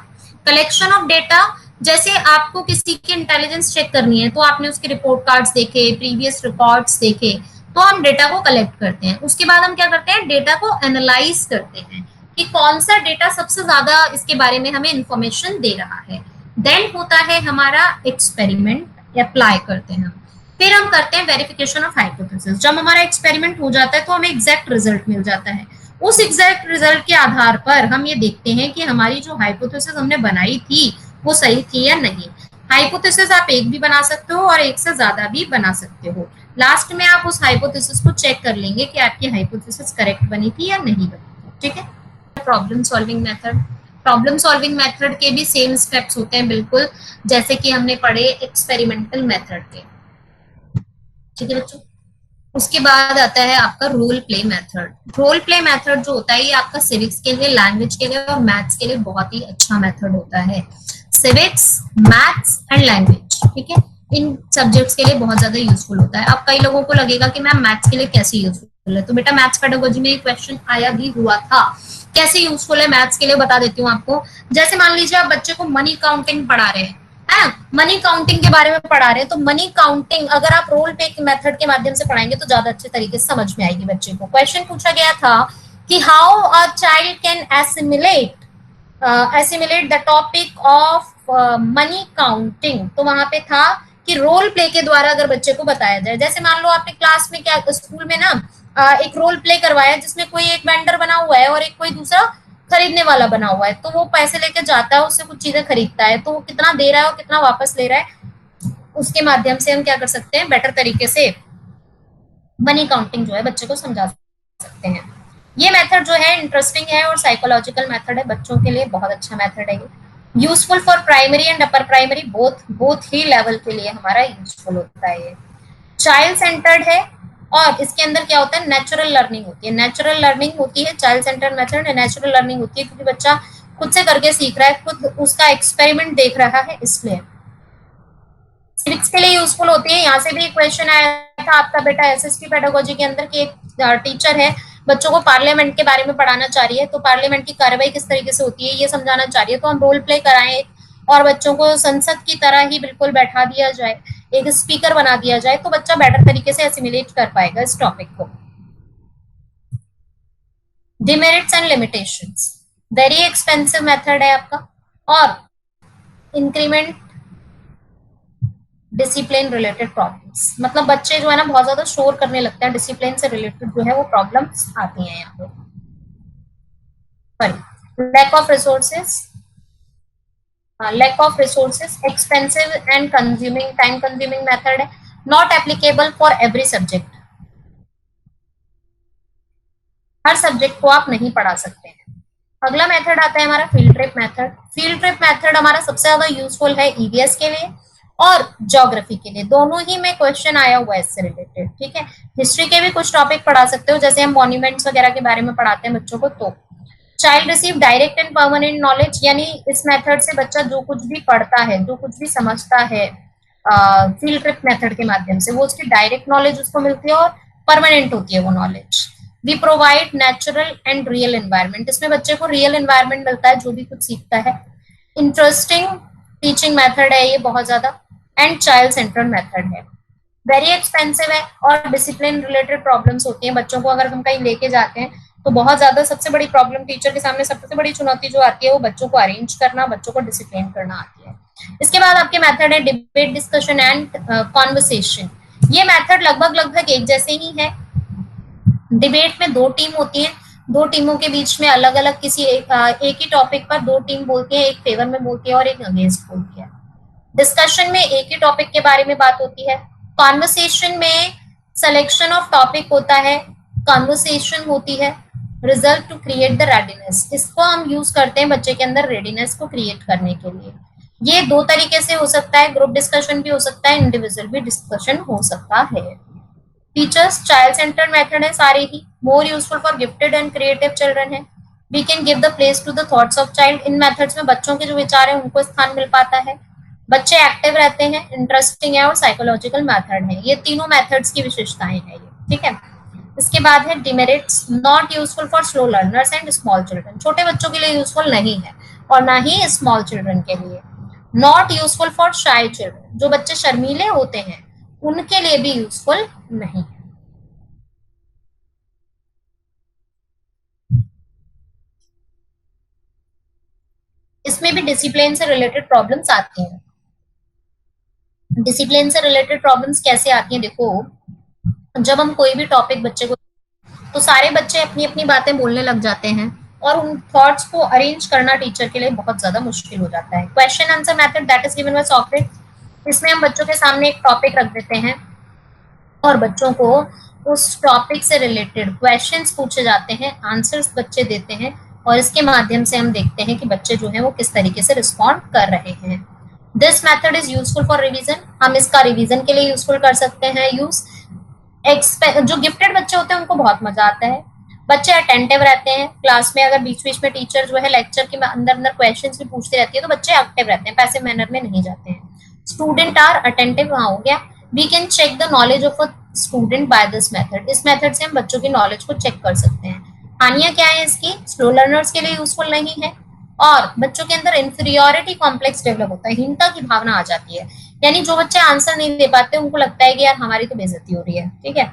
Collection of data, जैसे आपको किसी की इंटेलिजेंस चेक करनी है तो आपने उसके रिपोर्ट कार्ड्स देखे, प्रीवियस रिकॉर्ड्स देखे, तो हम डेटा को कलेक्ट करते हैं। उसके बाद हम क्या करते हैं, डेटा को एनालाइज करते हैं कि कौन सा डेटा सबसे ज्यादा इसके बारे में हमें इंफॉर्मेशन दे रहा है। देन होता है हमारा एक्सपेरिमेंट, अप्लाई करते हैं। फिर हम करते हैं वेरिफिकेशन ऑफ हाइपोथेसिस। जब हमारा एक्सपेरिमेंट हो जाता है तो हमें एग्जैक्ट रिजल्ट मिल जाता है। उस एग्जैक्ट रिजल्ट के आधार पर हम ये देखते हैं कि हमारी जो हाइपोथेसिस हमने बनाई थी वो सही थी या नहीं। हाइपोथेसिस आप एक भी बना सकते हो और एक से ज्यादा भी बना सकते हो। लास्ट में आप उस हाइपोथेसिस को चेक कर लेंगे कि आपकी हाइपोथेसिस करेक्ट बनी थी या नहीं बनी। ठीक है, problem solving method. Problem solving method के भी सेम स्टेप्स होते हैं बिल्कुल जैसे कि हमने पढ़े एक्सपेरिमेंटल मेथड के। ठीक है बच्चों, उसके बाद आता है आपका role play method. Role play method जो होता है ये आपका सिविक्स के लिए, लैंग्वेज के लिए और मैथ्स के लिए बहुत ही अच्छा मेथड होता है। सिविक्स, मैथ्स एंड लैंग्वेज, ठीक है, इन सब्जेक्ट्स के लिए बहुत ज्यादा यूजफुल होता है। अब कई लोगों को लगेगा कि मैम मैथ्स के लिए कैसे यूजफुल है, तो बेटा मैथ्स पेडागोजी में एक क्वेश्चन आया भी हुआ था, कैसे यूजफुल है मैथ्स के लिए बता देती हूँ आपको। जैसे मान लीजिए आप बच्चे को मनी काउंटिंग पढ़ा रहे हैं, मनी काउंटिंग के बारे में पढ़ा रहे हैं, तो मनी काउंटिंग अगर आप रोल प्ले मेथड के माध्यम से पढ़ाएंगे तो ज्यादा अच्छे तरीके से समझ में आएगी बच्चे को। क्वेश्चन पूछा गया था कि how a child can assimilate the topic of money counting. तो वहां पे था कि रोल प्ले के द्वारा अगर बच्चे को बताया जाए, जैसे मान लो आपने क्लास में क्या स्कूल में ना एक रोल प्ले करवाया जिसमें कोई एक वेंडर बना हुआ है और एक कोई दूसरा खरीदने वाला बना हुआ है, तो वो पैसे लेके जाता है, उससे कुछ चीजें खरीदता है, तो वो कितना दे रहा है और कितना वापस ले रहा है, उसके माध्यम से हम क्या कर सकते हैं, बेटर तरीके से मनी काउंटिंग जो है बच्चे को समझा सकते हैं। ये मेथड जो है इंटरेस्टिंग है और साइकोलॉजिकल मेथड है, बच्चों के लिए बहुत अच्छा मेथड है ये। Useful for primary and upper primary, both both he level के लिए हमारा यूजफुल होता है ये। चाइल्ड सेंटर्ड है, और इसके अंदर क्या होता है, नेचुरल लर्निंग होती है। नेचुरल लर्निंग होती है चाइल्ड सेंटर्ड मेथड में, नेचुरल लर्निंग होती है क्योंकि बच्चा खुद से करके सीख रहा है, खुद उसका एक्सपेरिमेंट देख रहा है, इसलिए। सिविक्स के लिए यूजफुल होती है, यहाँ से भी क्वेश्चन आया था आपका बेटा एसएसटी पेडागोजी के अंदर कि एक टीचर है, बच्चों को पार्लियामेंट के बारे में पढ़ाना चाह रही है, तो पार्लियामेंट की कार्रवाई किस तरीके से होती है ये समझाना चाह रही है, तो हम रोल प्ले कराएं और बच्चों को संसद की तरह ही बिल्कुल बैठा दिया जाए, एक स्पीकर बना दिया जाए, तो बच्चा बेटर तरीके से एसिमिलेट कर पाएगा इस टॉपिक को। Demerits and limitations, very expensive method है आपका, और इंक्रीमेंट डिसिप्लिन रिलेटेड प्रॉब्लम्स, मतलब बच्चे जो है ना बहुत ज्यादा शोर करने लगते हैं, डिसिप्लिन से रिलेटेड जो है वो प्रॉब्लम्स आती हैं यहाँ पे। Sorry, lack of resources, lack of resources, expensive and consuming, time consuming method है, not applicable for every subject, हर सब्जेक्ट को आप नहीं पढ़ा सकते हैं। अगला मेथड आता है हमारा field trip method. Field trip method हमारा सबसे ज्यादा यूजफुल है ईवीएस के लिए और ज्योग्राफी के लिए, दोनों ही में क्वेश्चन आया हुआ है इससे रिलेटेड, ठीक है। हिस्ट्री के भी कुछ टॉपिक पढ़ा सकते हो, जैसे हम मॉन्यूमेंट्स वगैरह के बारे में पढ़ाते हैं बच्चों को, तो child receive direct and permanent knowledge, यानी इस मेथड से बच्चा जो कुछ भी पढ़ता है, जो कुछ भी समझता है फील्ड ट्रिप मेथड के माध्यम से, वो उसकी डायरेक्ट नॉलेज उसको मिलती है और परमानेंट होती है वो knowledge. We provide natural and real environment, इसमें बच्चे को रियल एनवायरनमेंट मिलता है जो भी कुछ सीखता है। इंटरेस्टिंग टीचिंग मेथड है ये बहुत ज्यादा, एंड चाइल्ड सेंटर्ड मेथड है। वेरी एक्सपेंसिव है और डिसिप्लिन रिलेटेड प्रॉब्लम्स होती हैं बच्चों को, अगर हम कहीं लेके जाते हैं तो बहुत ज्यादा सबसे बड़ी प्रॉब्लम टीचर के सामने सबसे बड़ी चुनौती जो आती है वो बच्चों को अरेंज करना, बच्चों को डिसिप्लिन करना आती है। इसके बाद आपके मेथड है डिबेट, डिस्कशन एंड कॉन्वर्सेशन। ये मेथड लगभग लगभग एक जैसे ही है। डिबेट में दो टीम होती है, दो टीमों के बीच में अलग अलग किसी एक ही टॉपिक पर दो टीम बोलती है, एक फेवर में बोलती है और एक अगेंस्ट बोलती है। डिस्कशन में एक ही टॉपिक के बारे में बात होती है। कॉन्वर्सेशन में सिलेक्शन ऑफ टॉपिक होता है, कॉन्वर्सेशन होती है। Result to create the readiness, इसको हम यूज करते हैं बच्चे के अंदर रेडीनेस को क्रिएट करने के लिए। ये दो तरीके से हो सकता है, ग्रुप डिस्कशन भी हो सकता है, इंडिविजुअल भी डिस्कशन हो सकता है। टीचर्स चाइल्ड सेंटर्ड मेथड है सारे ही, more useful for gifted and creative children है। We can give the place to the thoughts of child, इन मेथड्स में बच्चों के जो विचार है उनको स्थान मिल पाता है, बच्चे एक्टिव रहते हैं, इंटरेस्टिंग है और साइकोलॉजिकल मेथड है। ये तीनों मेथड्स की विशेषताएं हैं ये, ठीक है। इसके बाद है demerits, not useful for slow learners and small children, छोटे बच्चों के लिए यूजफुल नहीं है और ना ही स्मॉल चिल्ड्रन के लिए। नॉट यूजफुल फॉर शाई चिल्ड्रन, जो बच्चे शर्मीले होते हैं उनके लिए भी यूजफुल नहीं है। इसमें भी डिसिप्लिन से रिलेटेड प्रॉब्लम्स आती हैं। डिसिप्लिन से रिलेटेड प्रॉब्लम्स कैसे आती हैं, देखो जब हम कोई भी टॉपिक बच्चे को, तो सारे बच्चे अपनी अपनी बातें बोलने लग जाते हैं और उन थॉट्स को अरेंज करना टीचर के लिए बहुत ज्यादा मुश्किल हो जाता है। Question answer method that is given bye Socrates, इसमें हम बच्चों के सामने एक टॉपिक रख देते हैं और बच्चों को उस टॉपिक से रिलेटेड क्वेश्चंस पूछे जाते हैं, आंसर्स बच्चे देते हैं और इसके माध्यम से हम देखते हैं कि बच्चे जो हैं वो किस तरीके से रिस्पॉन्ड कर रहे हैं। This method is useful for revision, हम इसका रिवीजन के लिए यूजफुल कर सकते हैं यूज। जो गिफ्टेड बच्चे होते हैं उनको बहुत मजा आता है, बच्चे अटेंटिव रहते हैं क्लास में, अगर बीच बीच में टीचर जो है लेक्चर के अंदर अंदर क्वेश्चंस भी पूछते रहती है तो बच्चे एक्टिव रहते हैं, पैसिव मैनर में नहीं जाते हैं। स्टूडेंट आर अटेंटिव, वहां हो गया। We can check the knowledge of a student by this method, इस मेथड से हम बच्चों की नॉलेज को चेक कर सकते हैं। हानियां क्या है इसकी, स्लो लर्नर्स के लिए यूजफुल नहीं है और बच्चों के अंदर इंफीरियोरिटी कॉम्प्लेक्स डेवलप होता है, हीनता की भावना आ जाती है, यानी जो बच्चे आंसर नहीं दे पाते उनको लगता है कि यार हमारी तो बेइज्जती हो रही है, ठीक है।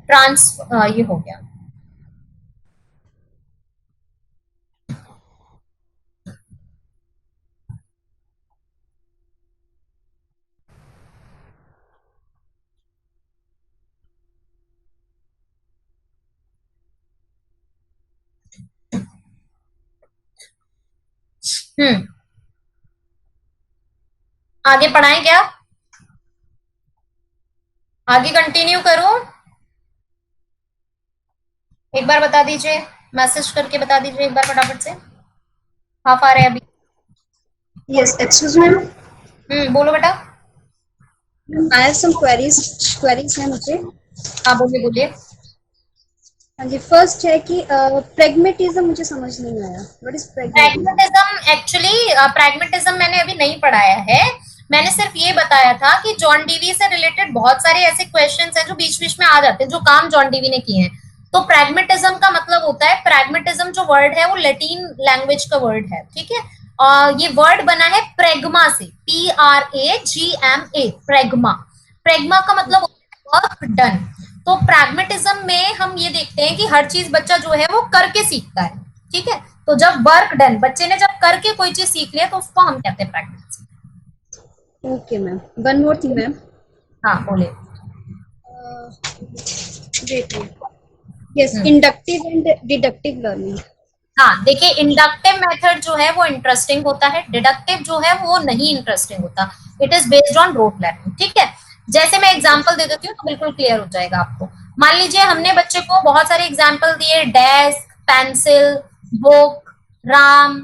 ट्रांस ये हो गया। हम्म। आगे पढ़ाएं क्या? आगे कंटिन्यू करूं? एक बार बता दीजिए, मैसेज करके बता दीजिए एक बार फटाफट से। हाफ आ रहे हैं अभी। Yes, excuse me. बोलो बेटा। I have some queries है मुझे। हाँ बोलिए बोलिए। हाँ जी, फर्स्ट है कि प्रेग्मेटिज्म मुझे समझ नहीं आया। What is pragmatism? Pragmatism actually, pragmatism मैंने अभी नहीं पढ़ाया है। मैंने सिर्फ ये बताया था कि जॉन डीवी से रिलेटेड बहुत सारे ऐसे क्वेश्चंस हैं जो बीच बीच में आ जाते हैं, जो काम जॉन डीवी ने किए हैं। तो प्रैग्मेटिज्म का मतलब होता है, प्रैग्मेटिज्म जो वर्ड है वो लैटिन लैंग्वेज का वर्ड है, ठीक है। और ये वर्ड बना है प्रेगमा से, PRAGMA, प्रेगमा। प्रेगमा का मतलब वर्क डन। तो प्रैग्मेटिज्म में हम ये देखते हैं कि हर चीज बच्चा जो है वो करके सीखता है, ठीक है। तो जब वर्क डन, बच्चे ने जब करके कोई चीज सीख लिया तो उसको हम कहते हैं practice. Okay ma'am, one more thing ma'am. हाँ बोले। Wait, yes, hmm. Inductive and deductive learning. हाँ देखिए, इंडक्टिव मेथड जो है वो इंटरेस्टिंग होता है, डिडक्टिव जो है वो नहीं इंटरेस्टिंग होता। It is based on rote learning, ठीक है। जैसे मैं एग्जांपल दे देती हूँ तो बिल्कुल क्लियर हो जाएगा आपको। मान लीजिए हमने बच्चे को बहुत सारे एग्जांपल दिए, desk, pencil, book, Ram,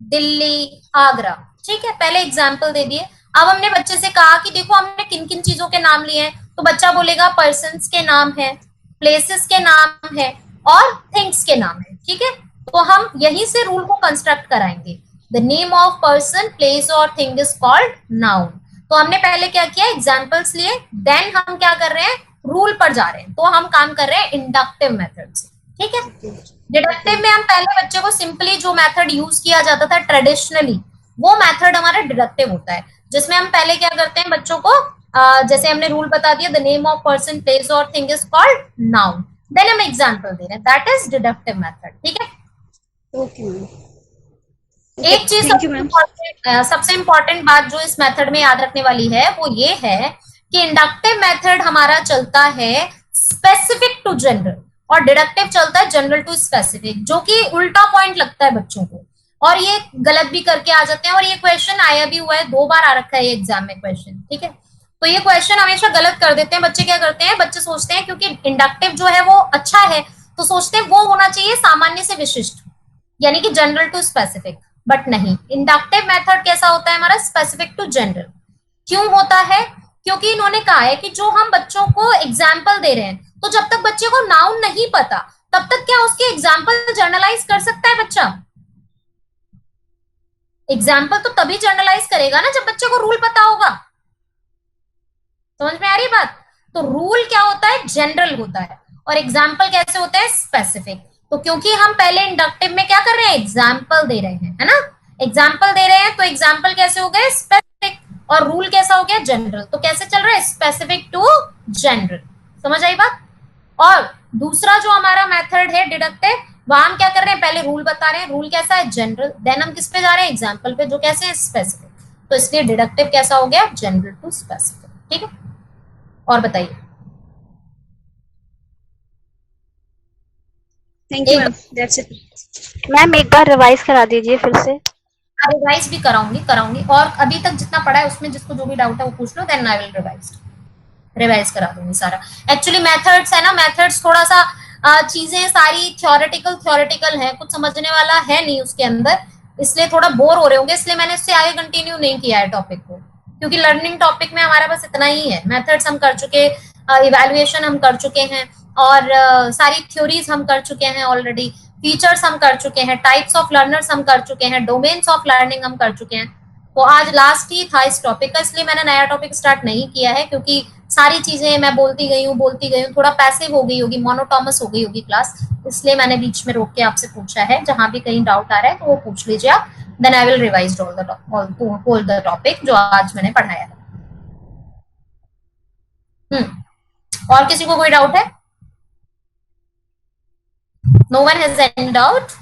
Delhi, Agra, ठीक है। पहले एग्जाम्पल दे दिए। अब हमने बच्चे से कहा कि देखो हमने किन किन चीजों के नाम लिए हैं, तो बच्चा बोलेगा पर्सन्स के नाम है, प्लेसेस के नाम है, और थिंग्स के नाम है, ठीक है। तो हम यहीं से रूल को कंस्ट्रक्ट कराएंगे। The name of person, place और थिंग इज कॉल्ड नाउन। तो हमने पहले क्या किया, एग्जाम्पल्स लिए, देन हम क्या कर रहे हैं, रूल पर जा रहे हैं। तो हम काम कर रहे हैं इंडक्टिव मेथड से, ठीक है। ओके ओके डिडक्टिव में हम पहले बच्चे को सिंपली जो मेथड यूज किया जाता था ट्रेडिशनली, वो मेथड हमारा डिडक्टिव होता है, जिसमें हम पहले क्या करते हैं, बच्चों को जैसे हमने रूल बता दिया, the name of person, place और thing is called noun, then हम एग्जांपल दे रहे हैं, दैट इज डिडक्टिव मेथड, ठीक है। Okay ma'am. ओके, एक चीज थैंक यू मैम। सबसे इंपॉर्टेंट बात जो इस मेथड में याद रखने वाली है वो ये है कि इंडक्टिव मेथड हमारा चलता है स्पेसिफिक टू जनरल, और डिडक्टिव चलता है जनरल टू स्पेसिफिक, जो कि उल्टा पॉइंट लगता है बच्चों को, और ये गलत भी करके आ जाते हैं। और ये क्वेश्चन आया भी हुआ है, 2 बार आ रखा है ये एग्जाम में क्वेश्चन, ठीक है। तो ये क्वेश्चन हमेशा गलत कर देते हैं बच्चे। क्या करते हैं बच्चे, सोचते हैं क्योंकि इंडक्टिव जो है वो अच्छा है, तो सोचते हैं वो होना चाहिए सामान्य से विशिष्ट, यानी कि जनरल टू स्पेसिफिक। बट नहीं, इंडक्टिव मेथड कैसा होता है हमारा, स्पेसिफिक टू जनरल। क्यों होता है? क्योंकि इन्होंने कहा है कि जो हम बच्चों को एग्जाम्पल दे रहे हैं, तो जब तक बच्चे को नाउन नहीं पता, तब तक क्या उसके एग्जाम्पल जर्नलाइज कर सकता है बच्चा? एग्जाम्पल तो तभी जर्नलाइज करेगा ना जब बच्चे को रूल पता होगा। समझ में आ रही बात? तो रूल क्या होता है, जनरल होता है, और एग्जाम्पल कैसे होते हैं, स्पेसिफिक। तो क्योंकि हम पहले इंडक्टिव में क्या कर रहे हैं, एग्जाम्पल दे रहे हैं, है ना। एग्जाम्पल दे रहे हैं तो एग्जाम्पल कैसे हो गए, स्पेसिफिक, और रूल कैसा हो गया, जनरल। तो कैसे चल रहा है, स्पेसिफिक टू जनरल। समझ आई बात? और दूसरा जो हमारा मेथड है डिडक्टिव, वहां हम क्या कर रहे हैं, पहले रूल बता रहे हैं, रूल कैसा है, जनरल, देन हम किस पे जा रहे हैं, एग्जाम्पल पे, जो कैसे है, स्पेसिफिक। तो इसलिए डिडक्टिव कैसा हो गया, जनरल टू स्पेसिफिक, ठीक है। और बताइए। थैंक यू एक मैम, दैट्स इट। मैम एक बार रिवाइज करा दीजिए फिर से। बार रिवाइज भी कराऊंगी कराऊंगी, और अभी तक जितना पढ़ा है उसमें जिसको जो भी डाउट है वो पूछ लो, then I will revise, revise करा दूंगी सारा। एक्चुअली मेथड्स है ना, मेथड्स थोड़ा सा चीजें सारी थ्योरेटिकल थ्योरेटिकल है, कुछ समझने वाला है नहीं उसके अंदर, इसलिए थोड़ा बोर हो रहे होंगे, इसलिए मैंने इससे आगे कंटिन्यू नहीं किया है टॉपिक को। क्योंकि लर्निंग टॉपिक में हमारा बस इतना ही है, मेथड्स हम कर चुके, इवेल्युएशन हम कर चुके हैं, और सारी थ्योरीज हम कर चुके हैं ऑलरेडी, फीचर्स हम कर चुके हैं, टाइप्स ऑफ लर्नर्स हम कर चुके हैं, डोमेन्स ऑफ लर्निंग हम कर चुके हैं। तो आज लास्ट ही था इस टॉपिक का, इसलिए मैंने नया टॉपिक स्टार्ट नहीं किया है, क्योंकि सारी चीजें मैं बोलती गई हूँ, थोड़ा पैसिव हो गई होगी, मोनोटोमस हो गई होगी क्लास, इसलिए मैंने बीच में रोक के आपसे पूछा है। जहां भी कहीं डाउट आ रहा है तो वो पूछ लीजिए आप, then I will revise all the topic जो आज मैंने पढ़ाया है। और किसी को कोई डाउट है? No one has any doubt?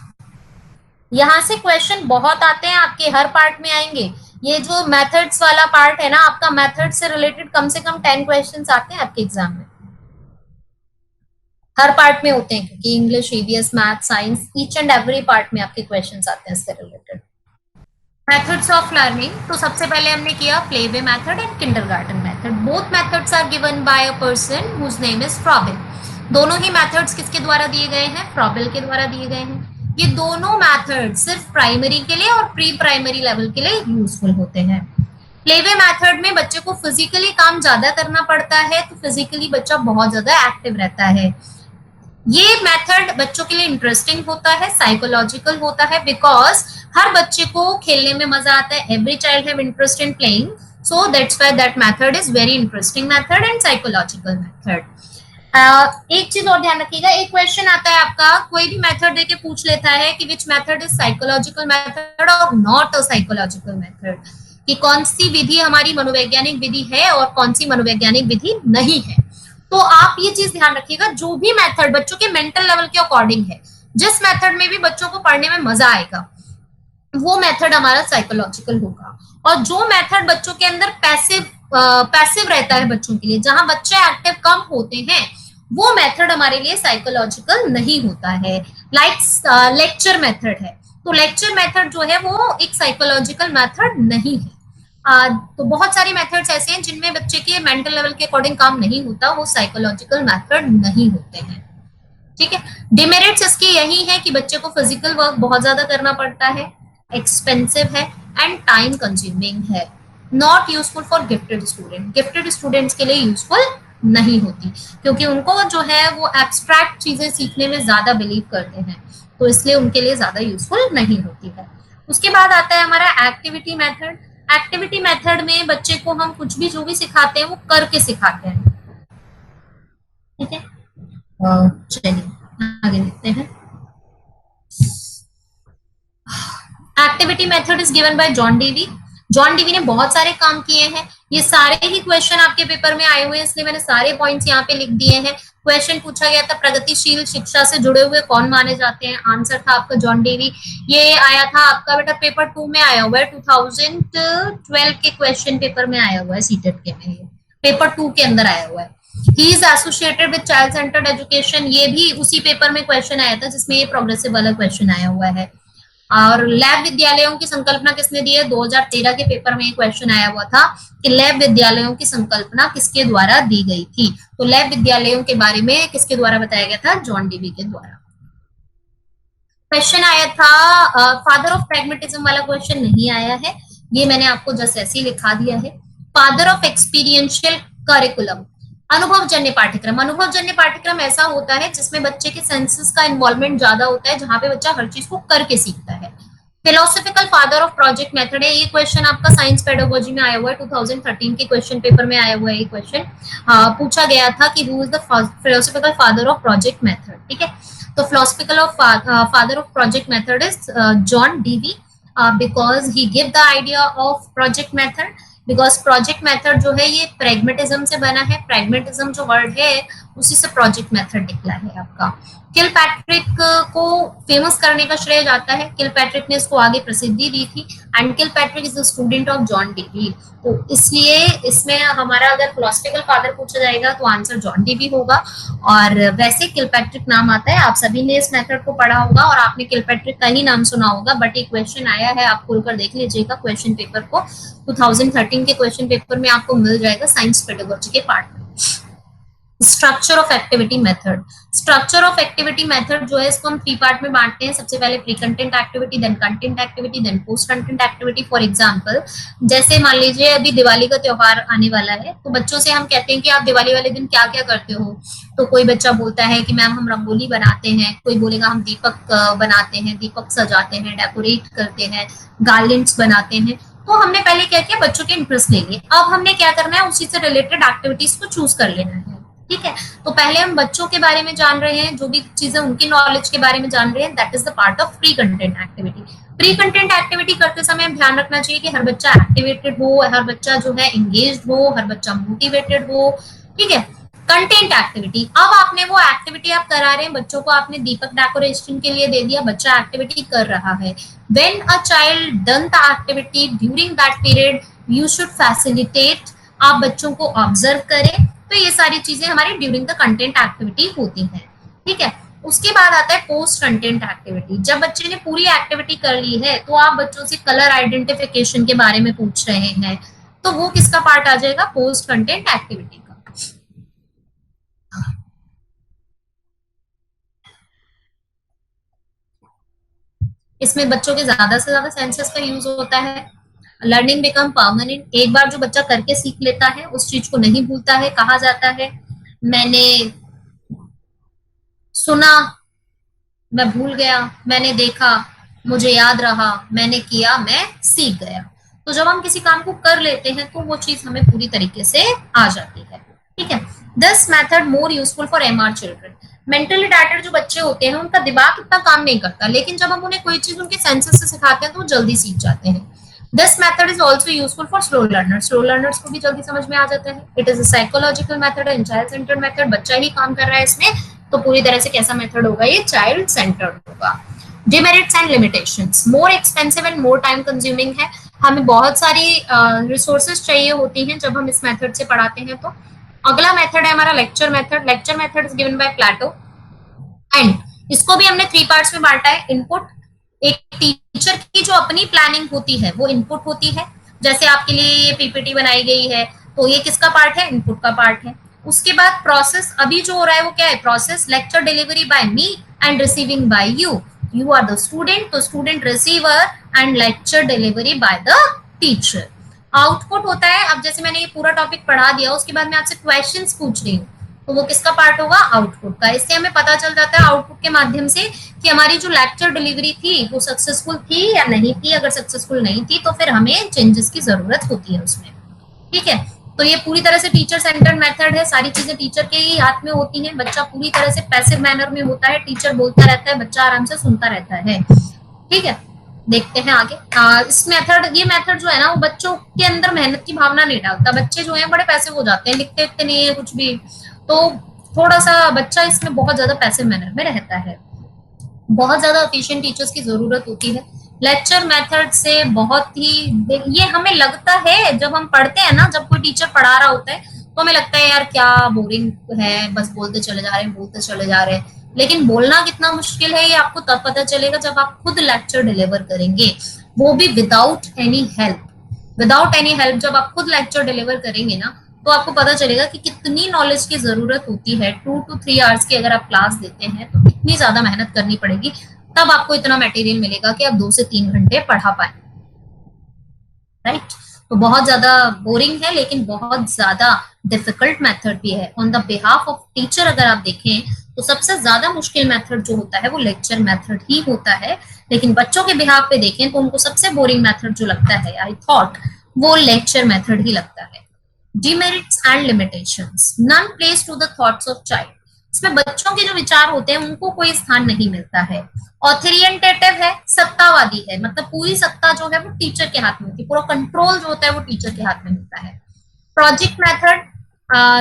यहाँ से क्वेश्चन बहुत आते हैं आपके, हर पार्ट में आएंगे। ये जो मेथड्स वाला पार्ट है ना आपका, मेथड से रिलेटेड कम से कम 10 क्वेश्चंस आते हैं आपके एग्जाम में, हर पार्ट में होते हैं, क्योंकि English, EVS, math, science, each and every part में आपके क्वेश्चंस आते हैं इससे रिलेटेड। मेथड्स ऑफ लर्निंग, तो सबसे पहले हमने किया play way method and kindergarten method. Both methods are given by a person whose name is Froebel. दोनों ही मेथड्स किसके द्वारा दिए गए हैं? फ्रॉबेल के द्वारा दिए गए हैं। ये दोनों मेथड सिर्फ प्राइमरी के लिए और प्री प्राइमरी लेवल के लिए यूजफुल होते हैं। प्लेवे मेथड में बच्चे को फिजिकली काम ज्यादा करना पड़ता है, तो फिजिकली बच्चा बहुत ज्यादा एक्टिव रहता है। ये मेथड बच्चों के लिए इंटरेस्टिंग होता है, साइकोलॉजिकल होता है, बिकॉज हर बच्चे को खेलने में मजा आता है। Every child have interest in playing, so that's why that method is very interesting method and psychological method. एक चीज और ध्यान रखिएगा, एक क्वेश्चन आता है आपका, कोई भी मेथड देके पूछ लेता है कि which method is psychological method और नॉट अ साइकोलॉजिकल मेथड, कि कौन सी विधि हमारी मनोवैज्ञानिक विधि है और कौन सी मनोवैज्ञानिक विधि नहीं है। तो आप ये चीज ध्यान रखिएगा, जो भी मेथड बच्चों के मेंटल लेवल के अकॉर्डिंग है, जिस मेथड में भी बच्चों को पढ़ने में मजा आएगा, वो मेथड हमारा साइकोलॉजिकल होगा। और जो मेथड बच्चों के अंदर पैसिव रहता है, बच्चों के लिए जहां बच्चे एक्टिव कम होते हैं, वो मेथड हमारे लिए साइकोलॉजिकल नहीं होता है। लाइक लेक्चर मेथड है, तो लेक्चर मेथड जो है वो एक साइकोलॉजिकल मेथड नहीं है। तो बहुत सारे मेथड्स ऐसे हैं जिनमें बच्चे के मेंटल लेवल के अकॉर्डिंग काम नहीं होता, वो साइकोलॉजिकल मेथड नहीं होते हैं। ठीक है, डिमेरिट्स इसकी यही है कि बच्चे को फिजिकल वर्क बहुत ज्यादा करना पड़ता है, एक्सपेंसिव है एंड टाइम कंज्यूमिंग है। Not useful for gifted student, gifted students के लिए यूजफुल नहीं होती, क्योंकि उनको जो है वो एब्स्ट्रैक्ट चीजें सीखने में ज्यादा बिलीव करते हैं, तो इसलिए उनके लिए ज्यादा यूजफुल नहीं होती है। उसके बाद आता है हमारा एक्टिविटी मेथड। एक्टिविटी मेथड में बच्चे को हम कुछ भी जो भी सिखाते हैं वो करके सिखाते हैं। ठीक है, चलिए आगे देखते हैं। Activity method is given bye John Dewey. John Dewey ने बहुत सारे काम किए हैं, ये सारे ही क्वेश्चन आपके पेपर में आए हुए हैं, इसलिए मैंने सारे पॉइंट्स यहाँ पे लिख दिए हैं। क्वेश्चन पूछा गया था प्रगतिशील शिक्षा से जुड़े हुए कौन माने जाते हैं, आंसर था आपका जॉन डेवी। ये आया था आपका बेटा पेपर 2 में आया हुआ है, 2012 के क्वेश्चन पेपर में आया हुआ है, सीटेट के में पेपर 2 के अंदर आया हुआ है। He is associated with child centred education, ये भी उसी पेपर में क्वेश्चन आया था जिसमें ये प्रोग्रेसिव वाला क्वेश्चन आया हुआ है। और लैब विद्यालयों की संकल्पना किसने दी है? 2013 के पेपर में क्वेश्चन आया हुआ था कि लैब विद्यालयों की संकल्पना किसके द्वारा दी गई थी, तो लैब विद्यालयों के बारे में किसके द्वारा बताया गया था? जॉन डेवी के द्वारा। क्वेश्चन आया था फादर ऑफ प्रैग्मेटिज्म वाला क्वेश्चन नहीं आया है, ये मैंने आपको जस्ट ऐसे ही लिखा दिया है। फादर ऑफ एक्सपीरियंशियल करिकुलम, अनुभवजन्य पाठ्यक्रम। अनुभवजन्य पाठ्यक्रम ऐसा होता है जिसमें बच्चे के सेंसेस का इन्वॉल्वमेंट ज्यादा होता है, जहां पे बच्चा हर चीज को करके सीखता है। Philosophical father of project method है, ये क्वेश्चन आपका साइंस पेडागोजी में आया हुआ है, 2013 के क्वेश्चन पेपर में आया हुआ है। ये क्वेश्चन पूछा गया था कि who is the philosophical father of project method. ठीक है, तो philosophical of father of project method is John Dewey, because he give the idea of project method. Because project method जो है ये प्रैग्मेटिज्म से बना है, प्रैग्मेटिज्म जो वर्ड है उसी से प्रोजेक्ट मेथड निकला है आपका। किलपैट्रिक को फेमस करने का श्रेय जाता है, किलपैट्रिक ने इसको आगे प्रसिद्धि दी थी, and Kilpatrick is the student of John Dewey, तो इसलिए इसमें हमारा अगर फिलोसॉफिकल फादर पूछा जाएगा तो आंसर जॉन डेवी होगा। और वैसे किलपैट्रिक नाम आता है, आप सभी ने इस मेथड को पढ़ा होगा और आपने किलपैट्रिक का ही नाम सुना होगा, बट एक क्वेश्चन आया है, आप खोलकर देख लीजिएगा क्वेश्चन पेपर को, 2013 के क्वेश्चन पेपर में आपको मिल जाएगा साइंस पेडागोजी के पार्ट में। Structure of activity method, structure of activity method जो है इसको हम 3 पार्ट में बांटते हैं। सबसे पहले pre content activity, then content activity, then post content activity. For example, जैसे मान लीजिए अभी दिवाली का त्योहार आने वाला है, तो बच्चों से हम कहते हैं कि आप दिवाली वाले दिन क्या क्या करते हो, तो कोई बच्चा बोलता है कि मैम हम रंगोली बनाते हैं, कोई बोलेगा हम दीपक बनाते हैं, दीपक सजाते हैं, डेकोरेट करते हैं, गार्लेंड्स बनाते हैं। तो हमने पहले क्या किया, बच्चों के इंटरेस्ट ले लिए। अब हमने क्या करना है, उसी से रिलेटेड एक्टिविटीज को चूज कर लेना है। ठीक है, तो पहले हम बच्चों के बारे में जान रहे हैं, जो भी चीजें उनकी नॉलेज के बारे में जान रहे हैं, that is the part of pre content activity. Pre content activity करते समय हम ध्यान रखना चाहिए कि हर बच्चा एक्टिवेटेड हो, हर बच्चा जो है एंगेज्ड हो, हर बच्चा मोटिवेटेड हो। ठीक है, कंटेंट एक्टिविटी, अब आपने वो एक्टिविटी आप करा रहे हैं, बच्चों को आपने दीपक डेकोरेशन के लिए दे दिया, बच्चा एक्टिविटी कर रहा है। When a child done the activity during that period, you should facilitate, आप बच्चों को ऑब्जर्व करें। तो ये सारी चीजें हमारी ड्यूरिंग द कंटेंट एक्टिविटी होती हैं। ठीक है, उसके बाद आता है पोस्ट कंटेंट एक्टिविटी। जब बच्चे ने पूरी एक्टिविटी कर ली है तो आप बच्चों से कलर आइडेंटिफिकेशन के बारे में पूछ रहे हैं, तो वो किसका पार्ट आ जाएगा, पोस्ट कंटेंट एक्टिविटी का। इसमें बच्चों के ज्यादा से ज्यादा सेंसेस का यूज होता है। लर्निंग बिकम परमानेंट, एक बार जो बच्चा करके सीख लेता है उस चीज को नहीं भूलता है। कहा जाता है मैंने सुना, मैं भूल गया, मैंने देखा, मुझे याद रहा, मैंने किया, मैं सीख गया। तो जब हम किसी काम को कर लेते हैं तो वो चीज हमें पूरी तरीके से आ जाती है। ठीक है, this method more useful for MR children. Mentally retarded जो बच्चे होते हैं उनका दिमाग इतना काम नहीं करता, लेकिन जब हम उन्हें कोई चीज उनके सेंसेस से सिखाते हैं तो वो जल्दी सीख जाते हैं। This method is also useful for slow learners. Slow learners को भी जल्दी समझ में आ जाता है। It is a psychological method and child centred method. बच्चा ही काम कर रहा है इसमें, तो पूरी तरह से कैसा मेथड होगा, ये चाइल्ड सेंटर्ड होगा। Demerits and limitations, more expensive and more time consuming है। हमें बहुत सारी रिसोर्सेज चाहिए होती हैं जब हम इस मेथड से पढ़ाते हैं। तो अगला मेथड है हमारा lecture method. Lecture method is given by Plato and इसको भी हमने 3 पार्ट्स में बांटा है। इनपुट, एक टीचर की जो अपनी प्लानिंग होती है वो इनपुट होती है। जैसे आपके लिए ये पीपीटी बनाई गई है तो ये किसका पार्ट है, इनपुट का पार्ट है। उसके बाद प्रोसेस, अभी जो हो रहा है वो क्या है, process lecture delivery by me and receiving by you. You are the student, तो student receiver and lecture delivery by the teacher. Output होता है, अब जैसे मैंने ये पूरा टॉपिक पढ़ा दिया उसके बाद मैं आपसे क्वेश्चंस पूछ रही हूँ तो वो किसका पार्ट होगा, आउटपुट का। इससे हमें पता चल जाता है आउटपुट के माध्यम से कि हमारी जो लेक्चर डिलीवरी थी वो सक्सेसफुल थी या नहीं थी। अगर सक्सेसफुल नहीं थी तो फिर हमें चेंजेस की जरूरत होती है उसमें। ठीक है, तो ये पूरी तरह से टीचर सेंटर्ड मेथड है। सारी चीजें टीचर के ही हाथ में होती हैं। बच्चा पूरी तरह से पैसिव मैनर में होता है, टीचर बोलता रहता है, बच्चा आराम से सुनता रहता है। ठीक है, देखते हैं आगे। इस मेथड, ये मेथड जो है ना वो बच्चों के अंदर मेहनत की भावना नहीं डालता। बच्चे जो है बड़े पैसिव हो जाते हैं, लिखते लिखते नहीं है कुछ भी, तो थोड़ा सा बच्चा इसमें बहुत ज्यादा पैसिव मैनर में रहता है। बहुत ज्यादा एफिशिएंट टीचर्स की जरूरत होती है। लेक्चर मेथड से बहुत ही, ये हमें लगता है जब हम पढ़ते हैं ना, जब कोई टीचर पढ़ा रहा होता है तो हमें लगता है यार क्या बोरिंग है, बस बोलते चले जा रहे हैं, बोलते चले जा रहे हैं। लेकिन बोलना कितना मुश्किल है ये आपको तब पता चलेगा जब आप खुद लेक्चर डिलीवर करेंगे, वो भी without any help. Without any help जब आप खुद लेक्चर डिलीवर करेंगे ना तो आपको पता चलेगा कि कितनी नॉलेज की जरूरत होती है। 2 to 3 आवर्स की अगर आप क्लास देते हैं तो कितनी ज्यादा मेहनत करनी पड़ेगी, तब आपको इतना मटेरियल मिलेगा कि आप 2 से 3 घंटे पढ़ा पाए। राइट, तो बहुत ज्यादा बोरिंग है लेकिन बहुत ज्यादा डिफिकल्ट मेथड भी है। On the behalf of teacher अगर आप देखें तो सबसे ज्यादा मुश्किल मेथड जो होता है वो लेक्चर मेथड ही होता है। लेकिन बच्चों के बिहाफ पे देखें तो उनको सबसे बोरिंग मेथड जो लगता है, आई थॉट, वो लेक्चर मेथड ही लगता है। Demerits and limitations, none place to the thoughts of child. इसमें बच्चों के जो विचार होते हैं उनको कोई स्थान नहीं मिलता है। ऑथोरिएंटेटिव है, सत्तावादी है, मतलब पूरी सत्ता जो है वो टीचर के हाथ में होती है, पूरा कंट्रोल जो होता है वो टीचर के हाथ में होता है। प्रोजेक्ट मेथड,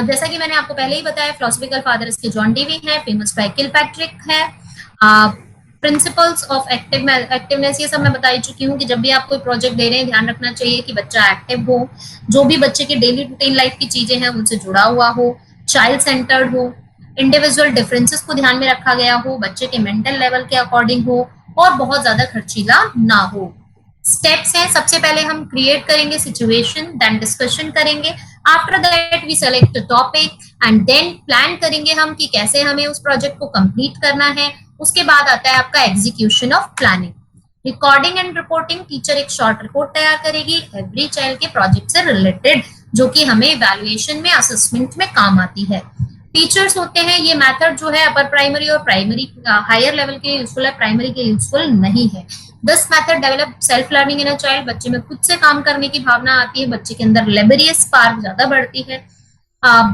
जैसा कि मैंने आपको पहले ही बताया, फिलोसफिकल फादर इसके जॉन डेवी है, फेमस बाय किलपैट्रिक है। प्रिंसिपल्स ऑफ एक्टिवनेस, ये सब मैं बता चुकी हूँ कि जब भी आप कोई प्रोजेक्ट दे रहे हैं ध्यान रखना चाहिए कि बच्चा एक्टिव हो, जो भी बच्चे की डेली रूटीन लाइफ की चीजें हैं उनसे जुड़ा हुआ हो, चाइल्ड सेंटर्ड हो, इंडिविजुअल डिफरेंसेस को ध्यान में रखा गया हो, बच्चे के मेंटल लेवल के अकॉर्डिंग हो और बहुत ज्यादा खर्चीला ना हो। स्टेप्स हैं, सबसे पहले हम क्रिएट करेंगे सिचुएशन, देन डिस्कशन करेंगे, after that we select topic and then plan करेंगे हम कि कैसे हमें उस प्रोजेक्ट को कंप्लीट करना है। उसके बाद आता है आपका execution of planning. Recording and reporting, teacher एक शॉर्ट रिपोर्ट तैयार करेगी एवरी चाइल्ड के प्रोजेक्ट से रिलेटेड, जो कि हमें इवैल्यूएशन में, असेसमेंट में काम आती है। टीचर्स होते हैं, ये मेथड जो है अपर प्राइमरी और प्राइमरी हायर लेवल के यूजफुल है, प्राइमरी के यूजफुल नहीं है। This method develop self learning in a child, बच्चे में खुद से काम करने की भावना आती है, बच्चे के अंदर लेबरियस स्पार्क ज्यादा बढ़ती है।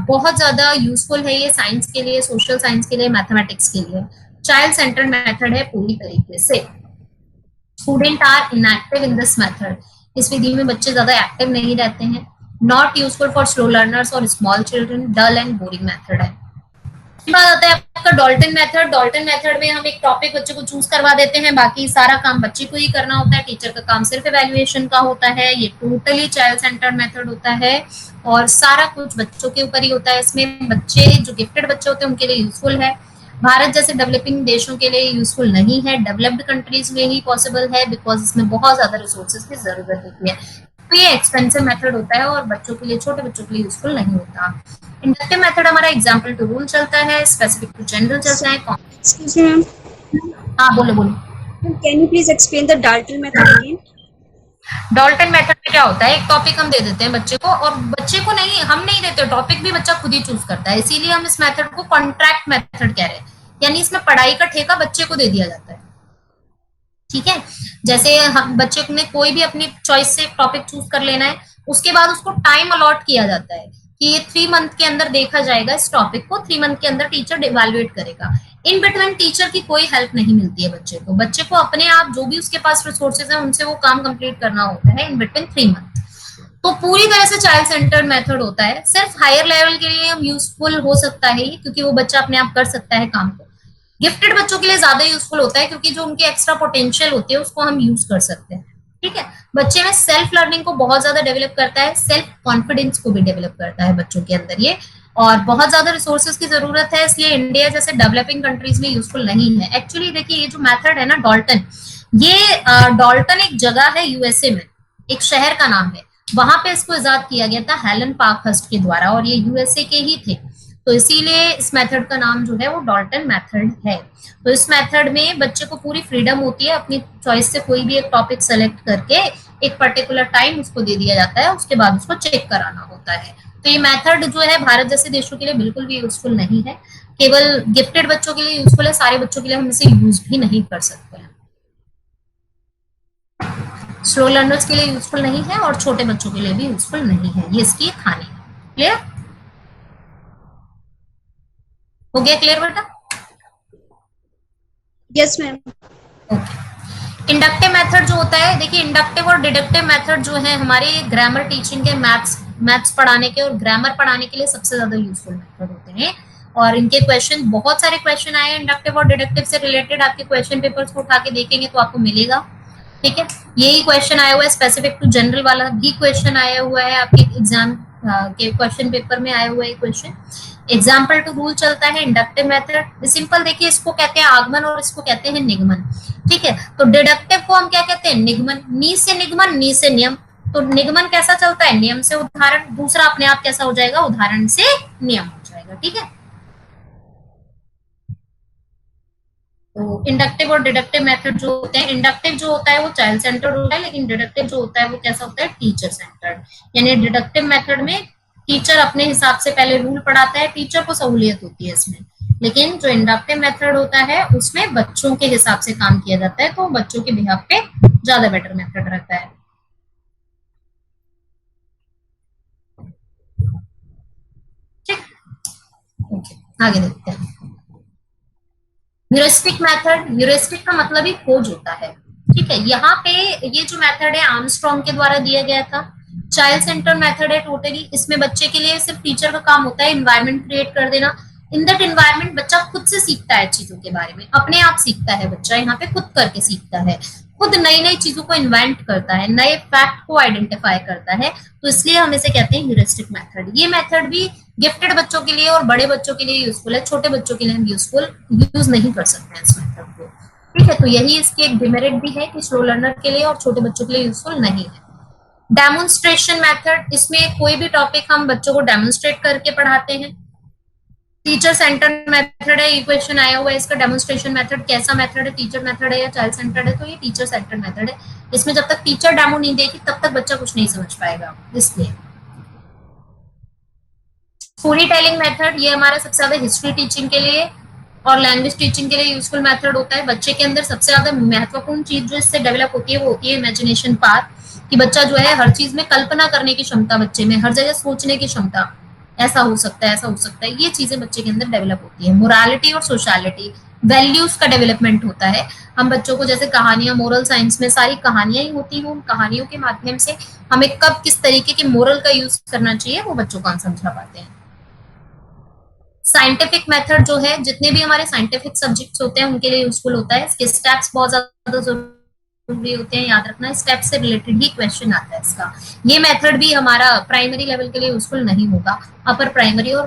बहुत ज्यादा यूजफुल है ये साइंस के लिए, सोशल साइंस के लिए, मैथमेटिक्स के लिए। चाइल्ड सेंटर्ड मेथड है पूरी तरीके से। Student are inactive in this method, इस विधि में बच्चे ज्यादा एक्टिव नहीं रहते हैं। Not useful for slow learners और small children, dull and boring method है। इसके बाद आता है आपका डॉल्टन मेथड। डॉल्टन मेथड में हम एक टॉपिक बच्चे को चूज करवा देते हैं, बाकी सारा काम बच्चे को ही करना होता है, टीचर का काम सिर्फ इवैल्यूएशन का होता है। ये टोटली चाइल्ड सेंटर्ड मेथड होता है और सारा कुछ बच्चों के ऊपर ही होता है। इसमें बच्चे जो गिफ्टेड बच्चे होते हैं उनके लिए यूजफुल है। भारत जैसे डेवलपिंग देशों के लिए यूजफुल नहीं है, डेवलप्ड कंट्रीज में ही पॉसिबल है, बिकॉज इसमें बहुत ज्यादा रिसोर्सेज की जरूरत होती है। तो ये एक्सपेंसिव मेथड होता है और बच्चों के लिए, छोटे बच्चों के लिए यूजफुल नहीं होता। इंडक्टिव मेथड हमारा एग्जाम्पल टू रूल चलता है, स्पेसिफिक टू जनरल चलता है। Excuse me, ma'am. हाँ बोलो बोलो। Ma'am, can you please explain the Dalton method again? Dalton method में क्या होता है, एक टॉपिक हम दे देते हैं बच्चे को, और बच्चे को नहीं, हम नहीं देते, टॉपिक भी बच्चा खुद ही चूज करता है, इसीलिए हम इस मेथड को कॉन्ट्रैक्ट मेथड कह रहे हैं। यानी इसमें पढ़ाई का ठेका बच्चे को दे दिया जाता है। ठीक है, जैसे हम बच्चे ने कोई भी अपनी चॉइस से टॉपिक चूज कर लेना है, उसके बाद उसको टाइम अलॉट किया जाता है कि ये 3 मंथ के अंदर देखा जाएगा, इस टॉपिक को 3 मंथ के अंदर टीचर इवेलुएट करेगा। इन बिटवीन टीचर की कोई हेल्प नहीं मिलती है बच्चे को, बच्चे को अपने आप जो भी उसके पास रिसोर्सेज है उनसे वो काम कंप्लीट करना होता है इन बिटवीन 3 मंथ। तो पूरी तरह से चाइल्ड सेंटर्ड मेथड होता है, सिर्फ हायर लेवल के लिए हम यूजफुल हो सकता है क्योंकि वो बच्चा अपने आप कर सकता है काम को। गिफ्टेड बच्चों के लिए ज्यादा यूजफुल होता है क्योंकि जो उनके एक्स्ट्रा पोटेंशियल होती है उसको हम यूज कर सकते हैं। ठीक है, बच्चे में सेल्फ लर्निंग को बहुत ज्यादा डेवलप करता है, सेल्फ कॉन्फिडेंस को भी डेवलप करता है बच्चों के अंदर ये, और बहुत ज्यादा रिसोर्सेज की जरूरत है, इसलिए इंडिया जैसे डेवलपिंग कंट्रीज में यूजफुल नहीं है। एक्चुअली देखिए ये जो मेथड है ना डॉल्टन, ये डॉल्टन एक जगह है यूएसए में, एक शहर का नाम है, वहां पे इसको इजाद किया गया था हेलन पार्कहर्स्ट के द्वारा, और ये यूएसए के ही थे, तो इसीलिए इस मेथड का नाम जो है वो डॉल्टन मेथड है। तो इस मेथड में बच्चे को पूरी फ्रीडम होती है, अपनी चॉइस से कोई भी एक टॉपिक सेलेक्ट करके एक पर्टिकुलर टाइम उसको दे दिया जाता है, उसके बाद उसको चेक कराना होता है। तो ये मेथड जो है भारत जैसे देशों के लिए बिल्कुल भी यूजफुल नहीं है, केवल गिफ्टेड बच्चों के लिए यूजफुल है, सारे बच्चों के लिए हम इसे यूज भी नहीं कर सकते हैं। स्लो लर्नर्स के लिए यूजफुल नहीं है और छोटे बच्चों के लिए भी यूजफुल नहीं है, ये इसकी खानी है। क्लियर हो गया? क्लियर बेटा? Yes, ma'am. Okay. Inductive method जो होता है, देखिए इंडक्टिव और डिडक्टिव मेथड जो है हमारे ग्रामर टीचिंग के, मैथ्स पढ़ाने के और ग्रामर पढ़ाने के लिए सबसे ज्यादा यूजफुल मेथड होते हैं, और इनके क्वेश्चन, बहुत सारे क्वेश्चन आए हैं इंडक्टिव और डिडक्टिव से रिलेटेड, आपके क्वेश्चन पेपर्स को उठा के देखेंगे तो आपको मिलेगा। ठीक है, यही क्वेश्चन आया हुआ है, स्पेसिफिक टू जनरल वाला भी क्वेश्चन आया हुआ है आपके एग्जाम के क्वेश्चन पेपर में आया हुआ है क्वेश्चन। एग्जाम्पल टू रूल चलता है इंडक्टिव मेथड, सिंपल देखिए, इसको कहते हैं आगमन और इसको कहते हैं निगमन। ठीक है, तो डिडक्टिव को हम क्या कहते हैं? निगमन, नी से निगमन, नी से नियम। तो निगमन कैसा चलता है? नियम से उदाहरण, दूसरा अपने आप कैसा हो जाएगा? उदाहरण से नियम हो जाएगा। ठीक है, तो इंडक्टिव और डिडक्टिव मेथड जो होते हैं, इंडक्टिव जो होता है वो चाइल्ड सेंटर्ड होता है, लेकिन डिडक्टिव जो होता है वो कैसा होता है? Teacher centred. यानी डिडक्टिव मेथड में टीचर अपने हिसाब से पहले रूल पढ़ाता है, टीचर को सहूलियत होती है इसमें, लेकिन जो इंडक्टिव मेथड होता है उसमें बच्चों के हिसाब से काम किया जाता है, तो बच्चों के बिहाफ पे ज्यादा बेटर मेथड रहता है। ठीक, ओके, आगे देखते हैं। ह्यूरिस्टिक मेथड, ह्यूरिस्टिक का मतलब ही खोज होता है। ठीक है, यहाँ पे ये जो मेथड है आर्मस्ट्रॉन्ग के द्वारा दिया गया था, चाइल्ड सेंटर मेथड है टोटली, इसमें बच्चे के लिए सिर्फ टीचर का काम होता है इन्वायरमेंट क्रिएट कर देना। इन दैट इन्वायरमेंट बच्चा खुद से सीखता है, चीजों के बारे में अपने आप सीखता है बच्चा, यहाँ पे खुद करके सीखता है, खुद नई नई चीजों को इन्वेंट करता है, नए फैक्ट को आइडेंटिफाई करता है, तो इसलिए हम इसे कहते हैं ह्यूरिस्टिक मेथड। ये मेथड भी गिफ्टेड बच्चों के लिए और बड़े बच्चों के लिए यूजफुल है, छोटे बच्चों के लिए हम यूज नहीं कर सकते हैं इस मेथड को। ठीक है, तो यही इसकी एक डिमेरिट भी है कि स्लो लर्नर के लिए और छोटे बच्चों के लिए यूजफुल नहीं है। डेमोन्स्ट्रेशन मेथड, इसमें कोई भी टॉपिक हम बच्चों को डेमोन्स्ट्रेट करके पढ़ाते हैं। टीचर सेंटर मेथड है, ये क्वेश्चन आया हुआ है, इसका डेमोन्स्ट्रेशन मेथड कैसा मेथड है? टीचर मेथड है या चाइल्ड सेंटर्ड है? तो ये टीचर सेंटर मेथड है, इसमें जब तक टीचर डेमो नहीं देगी तब तक बच्चा कुछ नहीं समझ पाएगा, इसलिए। स्टोरी टेलिंग मेथड, ये हमारा सबसे ज्यादा हिस्ट्री टीचिंग के लिए और लैंग्वेज टीचिंग के लिए यूजफुल मेथड होता है। बच्चे के अंदर सबसे ज्यादा महत्वपूर्ण चीज जो इससे डेवलप होती है वो होती है इमेजिनेशन पावर, कि बच्चा जो है हर चीज में कल्पना करने की क्षमता, बच्चे में हर जगह सोचने की क्षमता, ऐसा हो सकता है, ऐसा हो सकता है, ये चीजें बच्चे के अंदर डेवलप होती है। मोरालिटी और सोशलिटी, वैल्यूज का डेवलपमेंट होता है। हम बच्चों को जैसे कहानियां, मोरल साइंस में सारी कहानियां ही होती हैं, उन कहानियों के माध्यम से हमें कब किस तरीके के मोरल का यूज करना चाहिए वो बच्चों को हम समझा पाते हैं। साइंटिफिक मेथड जो है, जितने भी हमारे साइंटिफिक सब्जेक्ट्स होते हैं उनके लिए यूजफुल होता है। इसके स्टेप्स बहुत ज्यादा जरूरी होते हैं, याद रखना, स्टेप से रिलेटेड ही क्वेश्चन आता है इसका। ये मेथड भी हमारा प्राइमरी लेवल के लिए यूजफुल नहीं होगा, अपर प्राइमरी और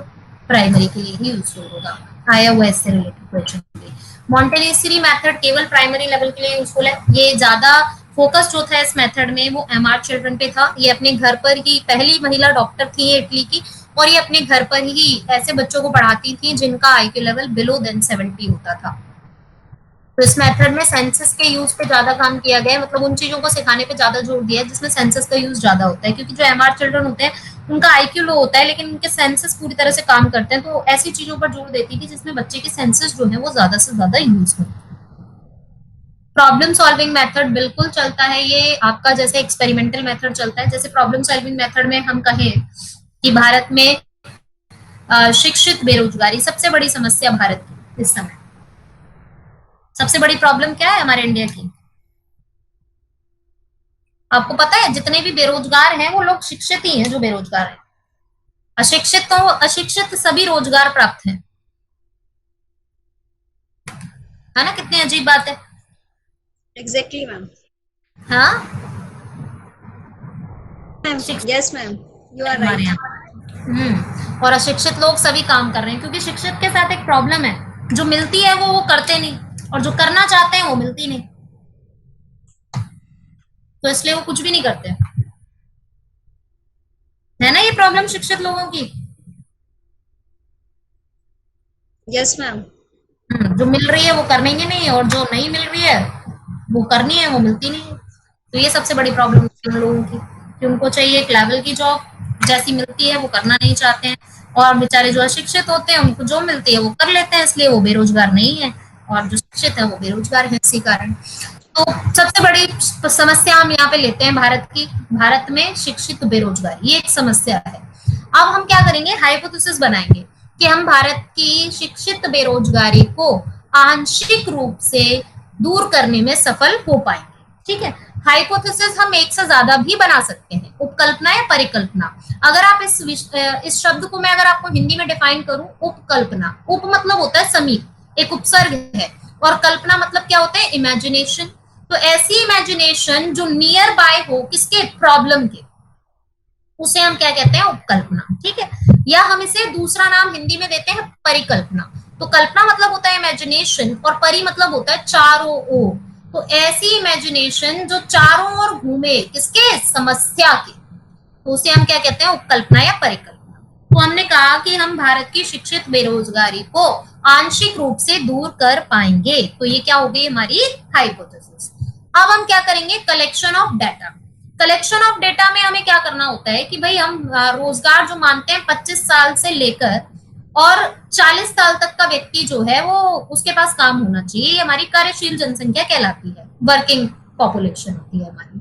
प्राइमरी के लिए ही यूजफुल होगा। आया हुआ इससे रिलेटेड क्वेश्चन भी। मॉन्टेनेसरी मेथड केवल प्राइमरी लेवल के लिए यूजफुल है। ये ज्यादा फोकस जो था इस मेथड में वो एमआर चिल्ड्रन पे था। ये अपने घर पर ही पहली महिला डॉक्टर थी ये इटली की, और ये अपने घर पर ही ऐसे बच्चों को पढ़ाती थी जिनका आईक्यू लेवल बिलो देन 70 होता था। तो इस मेथड में सेंसस के यूज पे ज्यादा काम किया गया है, मतलब उन चीजों को सिखाने पे ज्यादा जोर दिया है जिसमें सेंसस का यूज ज्यादा होता है, क्योंकि जो एमआर चिल्ड्रन होते हैं उनका आईक्यू लो होता है लेकिन उनके सेंसस पूरी तरह से काम करते हैं। तो ऐसी चीजों पर जोर देती थी जिसमें बच्चे के सेंसस जो है वो ज्यादा से ज्यादा यूज हो। प्रॉब्लम सॉल्विंग मेथड बिल्कुल चलता है, ये आपका जैसे एक्सपेरिमेंटल मेथड चलता है। जैसे प्रॉब्लम सॉल्विंग मेथड में हम कहें कि भारत में शिक्षित बेरोजगारी सबसे बड़ी समस्या भारत की इस समय, सबसे बड़ी प्रॉब्लम क्या है हमारे इंडिया की? आपको पता है जितने भी बेरोजगार हैं वो लोग शिक्षित ही हैं जो बेरोजगार हैं। अशिक्षित तो अशिक्षित सभी रोजगार प्राप्त हैं, है ना? कितनी अजीब बात है। Exactly ma'am. हाँ यस मैम, यू आर हमारे राइट। यहाँ और अशिक्षित लोग सभी काम कर रहे हैं, क्योंकि शिक्षित के साथ एक प्रॉब्लम है, जो मिलती है वो करते नहीं, और जो करना चाहते हैं वो मिलती नहीं, तो इसलिए वो कुछ भी नहीं करते, है ना? ये प्रॉब्लम शिक्षित लोगों की। Yes ma'am. जो मिल रही है वो करनी नहीं, और जो नहीं मिल रही है वो करनी है वो मिलती नहीं है। तो ये सबसे बड़ी प्रॉब्लम है उन लोगों की कि उनको चाहिए एक लेवल की जॉब, जैसी मिलती है वो करना नहीं चाहते हैं, और बेचारे जो अशिक्षित होते हैं उनको जो मिलती है वो कर लेते हैं, इसलिए वो बेरोजगार नहीं है, और जो शिक्षित है वो बेरोजगार है इसी कारण। तो सबसे बड़ी समस्या हम यहाँ पे लेते हैं भारत की, भारत में शिक्षित बेरोजगारी, ये एक समस्या है। अब हम क्या करेंगे, हाइपोथेसिस बनाएंगे कि हम भारत की शिक्षित बेरोजगारी को आंशिक रूप से दूर करने में सफल हो पाएंगे। ठीक है, हाइपोथेसिस हम एक से ज्यादा भी बना सकते हैं, उपकल्पना या परिकल्पना। अगर आप इस शब्द को मैं अगर आपको हिंदी में डिफाइन करूं, उपकल्पना, उप मतलब होता है समीप, एक उपसर्ग है, और कल्पना मतलब क्या होता है, इमेजिनेशन। तो ऐसी इमेजिनेशन जो नियर बाय हो किसके, प्रॉब्लम के, उसे हम क्या कहते हैं, उपकल्पना। ठीक है, या हम इसे दूसरा नाम हिंदी में देते हैं परिकल्पना। तो कल्पना मतलब होता है इमेजिनेशन, और परि मतलब होता है चारों ओर। तो ऐसी इमेजिनेशन जो चारों ओर घूमे किसके, समस्या के, तो उसे हम क्या कहते हैं, उपकल्पना या परिकल्पना। तो हमने कहा कि हम भारत की शिक्षित बेरोजगारी को आंशिक रूप से दूर कर पाएंगे, तो ये क्या हो गई हमारी हाइपोथेसिस। अब हम क्या करेंगे, collection of data. Collection of data में हमें क्या करना होता है कि भाई हम रोजगार जो मानते हैं 25 साल से लेकर और 40 साल तक का व्यक्ति जो है वो उसके पास काम होना चाहिए, ये हमारी कार्यशील जनसंख्या कहलाती है, वर्किंग पॉपुलेशन होती है हमारी।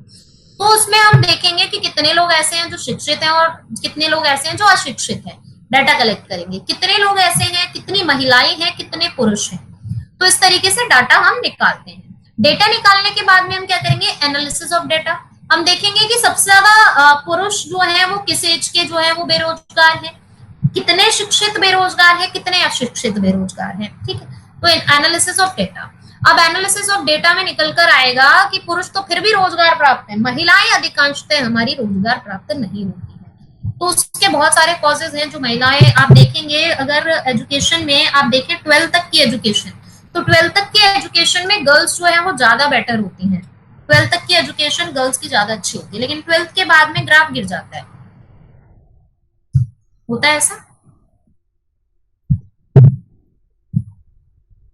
तो उसमें हम देखेंगे कि कितने लोग ऐसे हैं जो शिक्षित हैं और कितने लोग ऐसे हैं जो अशिक्षित हैं। डाटा कलेक्ट करेंगे, कितने लोग ऐसे हैं, कितनी महिलाएं हैं, कितने पुरुष हैं। तो इस तरीके से डाटा हम निकालते हैं। डेटा निकालने के बाद में हम क्या करेंगे, एनालिसिस ऑफ डेटा। हम देखेंगे कि सबसे ज्यादा पुरुष जो है वो किस एज के जो है वो बेरोजगार है, कितने शिक्षित बेरोजगार है, कितने अशिक्षित बेरोजगार है। ठीक है, तो एनालिसिस ऑफ डेटा। अब एनालिसिस ऑफ डेटा में निकल कर आएगा कि पुरुष तो फिर भी रोजगार प्राप्त है, महिलाएं अधिकांशतः हमारी रोजगार प्राप्त नहीं होती है। तो उसके बहुत सारे कॉजेज हैं जो महिलाएं, आप देखेंगे अगर एजुकेशन में आप देखें 12th तक की एजुकेशन, तो 12th तक की एजुकेशन में गर्ल्स जो है वो ज्यादा बेटर होती हैं। 12th तक की एजुकेशन गर्ल्स की ज्यादा अच्छी होती है, लेकिन 12th के बाद में ग्राफ गिर जाता है, होता है ऐसा।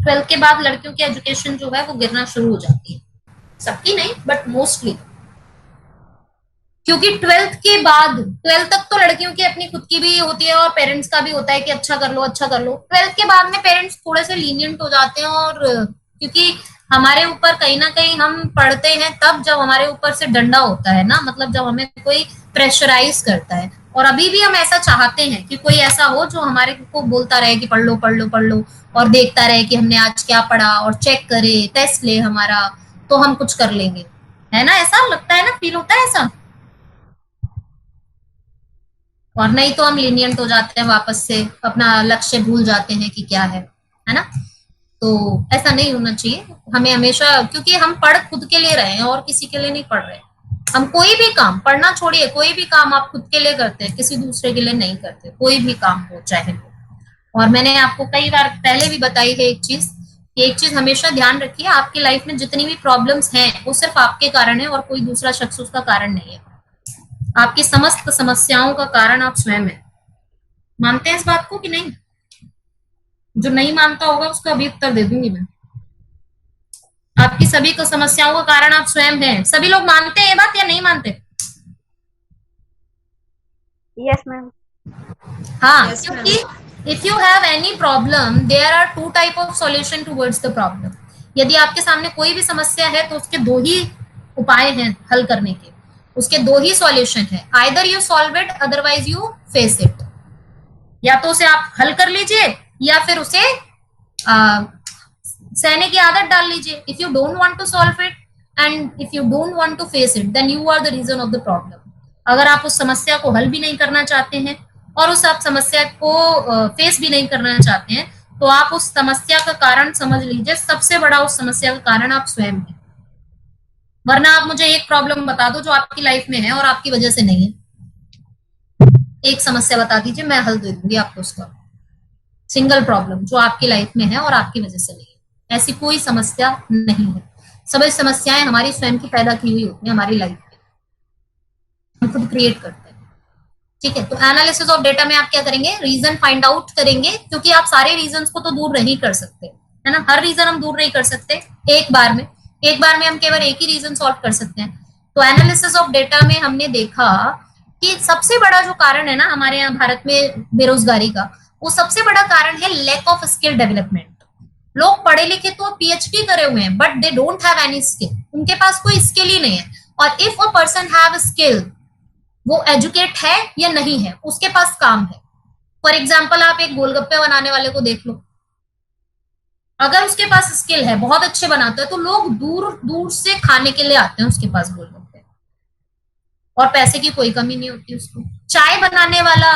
12th के बाद लड़कियों की एजुकेशन जो है वो गिरना शुरू हो जाती है, सबकी नहीं बट मोस्टली, क्योंकि 12th के बाद 12th तक तो लड़कियों की अपनी खुद की भी होती है और पेरेंट्स का भी होता है कि अच्छा कर लो अच्छा कर लो। 12th के बाद में पेरेंट्स थोड़े से लीनियंट हो जाते हैं, और क्योंकि हमारे ऊपर कहीं ना कहीं हम पढ़ते हैं तब जब हमारे ऊपर से डंडा होता है ना, मतलब जब हमें कोई प्रेशराइज करता है। और अभी भी हम ऐसा चाहते हैं कि कोई ऐसा हो जो हमारे को बोलता रहे कि पढ़ लो पढ़ लो पढ़ लो, और देखता रहे कि हमने आज क्या पढ़ा, और चेक करे, टेस्ट ले हमारा, तो हम कुछ कर लेंगे, है ना? ऐसा लगता है ना, फील होता है ऐसा। और नहीं तो हम लीनियंट हो जाते हैं, वापस से अपना लक्ष्य भूल जाते हैं कि क्या है ना? तो ऐसा नहीं होना चाहिए हमें हमेशा, क्योंकि हम पढ़ खुद के लिए रहे हैं और किसी के लिए नहीं पढ़ रहे। हम कोई भी काम, पढ़ना छोड़िए, कोई भी काम आप खुद के लिए करते हैं, किसी दूसरे के लिए नहीं करते, कोई भी काम हो चाहे हो। और मैंने आपको कई बार पहले भी बताई है एक चीज, कि एक चीज हमेशा ध्यान रखिए, आपकी लाइफ में जितनी भी प्रॉब्लम्स हैं वो सिर्फ आपके कारण है और कोई दूसरा शख्स उसका कारण नहीं है। आपकी समस्त समस्याओं का कारण आप स्वयं है। मानते हैं इस बात को कि नहीं? जो नहीं मानता होगा उसका अभी उत्तर दे दूंगी मैं। आपकी सभी को समस्याओं का कारण आप स्वयं हैं। सभी लोग मानते हैं ये बात या नहीं मानते? Yes ma'am. हाँ, Yes, क्योंकि if you have any problem there are two type of solution towards the problem. यदि आपके सामने कोई भी समस्या है तो उसके दो ही उपाय हैं हल करने के, उसके दो ही सॉल्यूशन है। Either you solve it, otherwise you face it. या तो उसे आप हल कर लीजिए या फिर उसे सहने की आदत डाल लीजिए। If you don't want to solve it and if you don't want to face it, then you are the reason of the problem. अगर आप उस समस्या को हल भी नहीं करना चाहते हैं और उस आप समस्या को फेस भी नहीं करना चाहते हैं, तो आप उस समस्या का कारण समझ लीजिए, सबसे बड़ा उस समस्या का कारण आप स्वयं हैं। वरना आप मुझे एक प्रॉब्लम बता दो जो आपकी लाइफ में है और आपकी वजह से नहीं है। एक समस्या बता दीजिए, मैं हल दे दूंगी आपको उसका। सिंगल प्रॉब्लम जो आपकी लाइफ में है और आपकी वजह से नहीं है, ऐसी कोई समस्या नहीं है। सभी समस्याएं हमारी स्वयं की पैदा की हुई होती है हमारी लाइफ में, हम खुद क्रिएट करते हैं। ठीक है, तो एनालिसिस ऑफ डेटा में आप क्या करेंगे? रीजन फाइंड आउट करेंगे, क्योंकि आप सारे रीजन को तो दूर नहीं कर सकते, है ना। हर रीजन हम दूर नहीं कर सकते एक बार में। एक बार में हम केवल एक ही रीजन सॉल्व कर सकते हैं। तो एनालिसिस ऑफ डेटा में हमने देखा कि सबसे बड़ा जो कारण है ना हमारे यहाँ भारत में बेरोजगारी का, वो सबसे बड़ा कारण है लैक ऑफ स्किल डेवलपमेंट। लोग पढ़े लिखे तो पीएचडी करे हुए हैं, but they don't have any skill. उनके पास कोई स्किल ही नहीं है। और if a person have skill, वो एजुकेट है या नहीं है, उसके पास काम है। फॉर एग्जाम्पल, आप एक गोलगप्पे बनाने वाले को देख लो, अगर उसके पास स्किल है, बहुत अच्छे बनाता है, तो लोग दूर दूर से खाने के लिए आते हैं उसके पास गोलगप्पे, और पैसे की कोई कमी नहीं होती उसको। चाय बनाने वाला,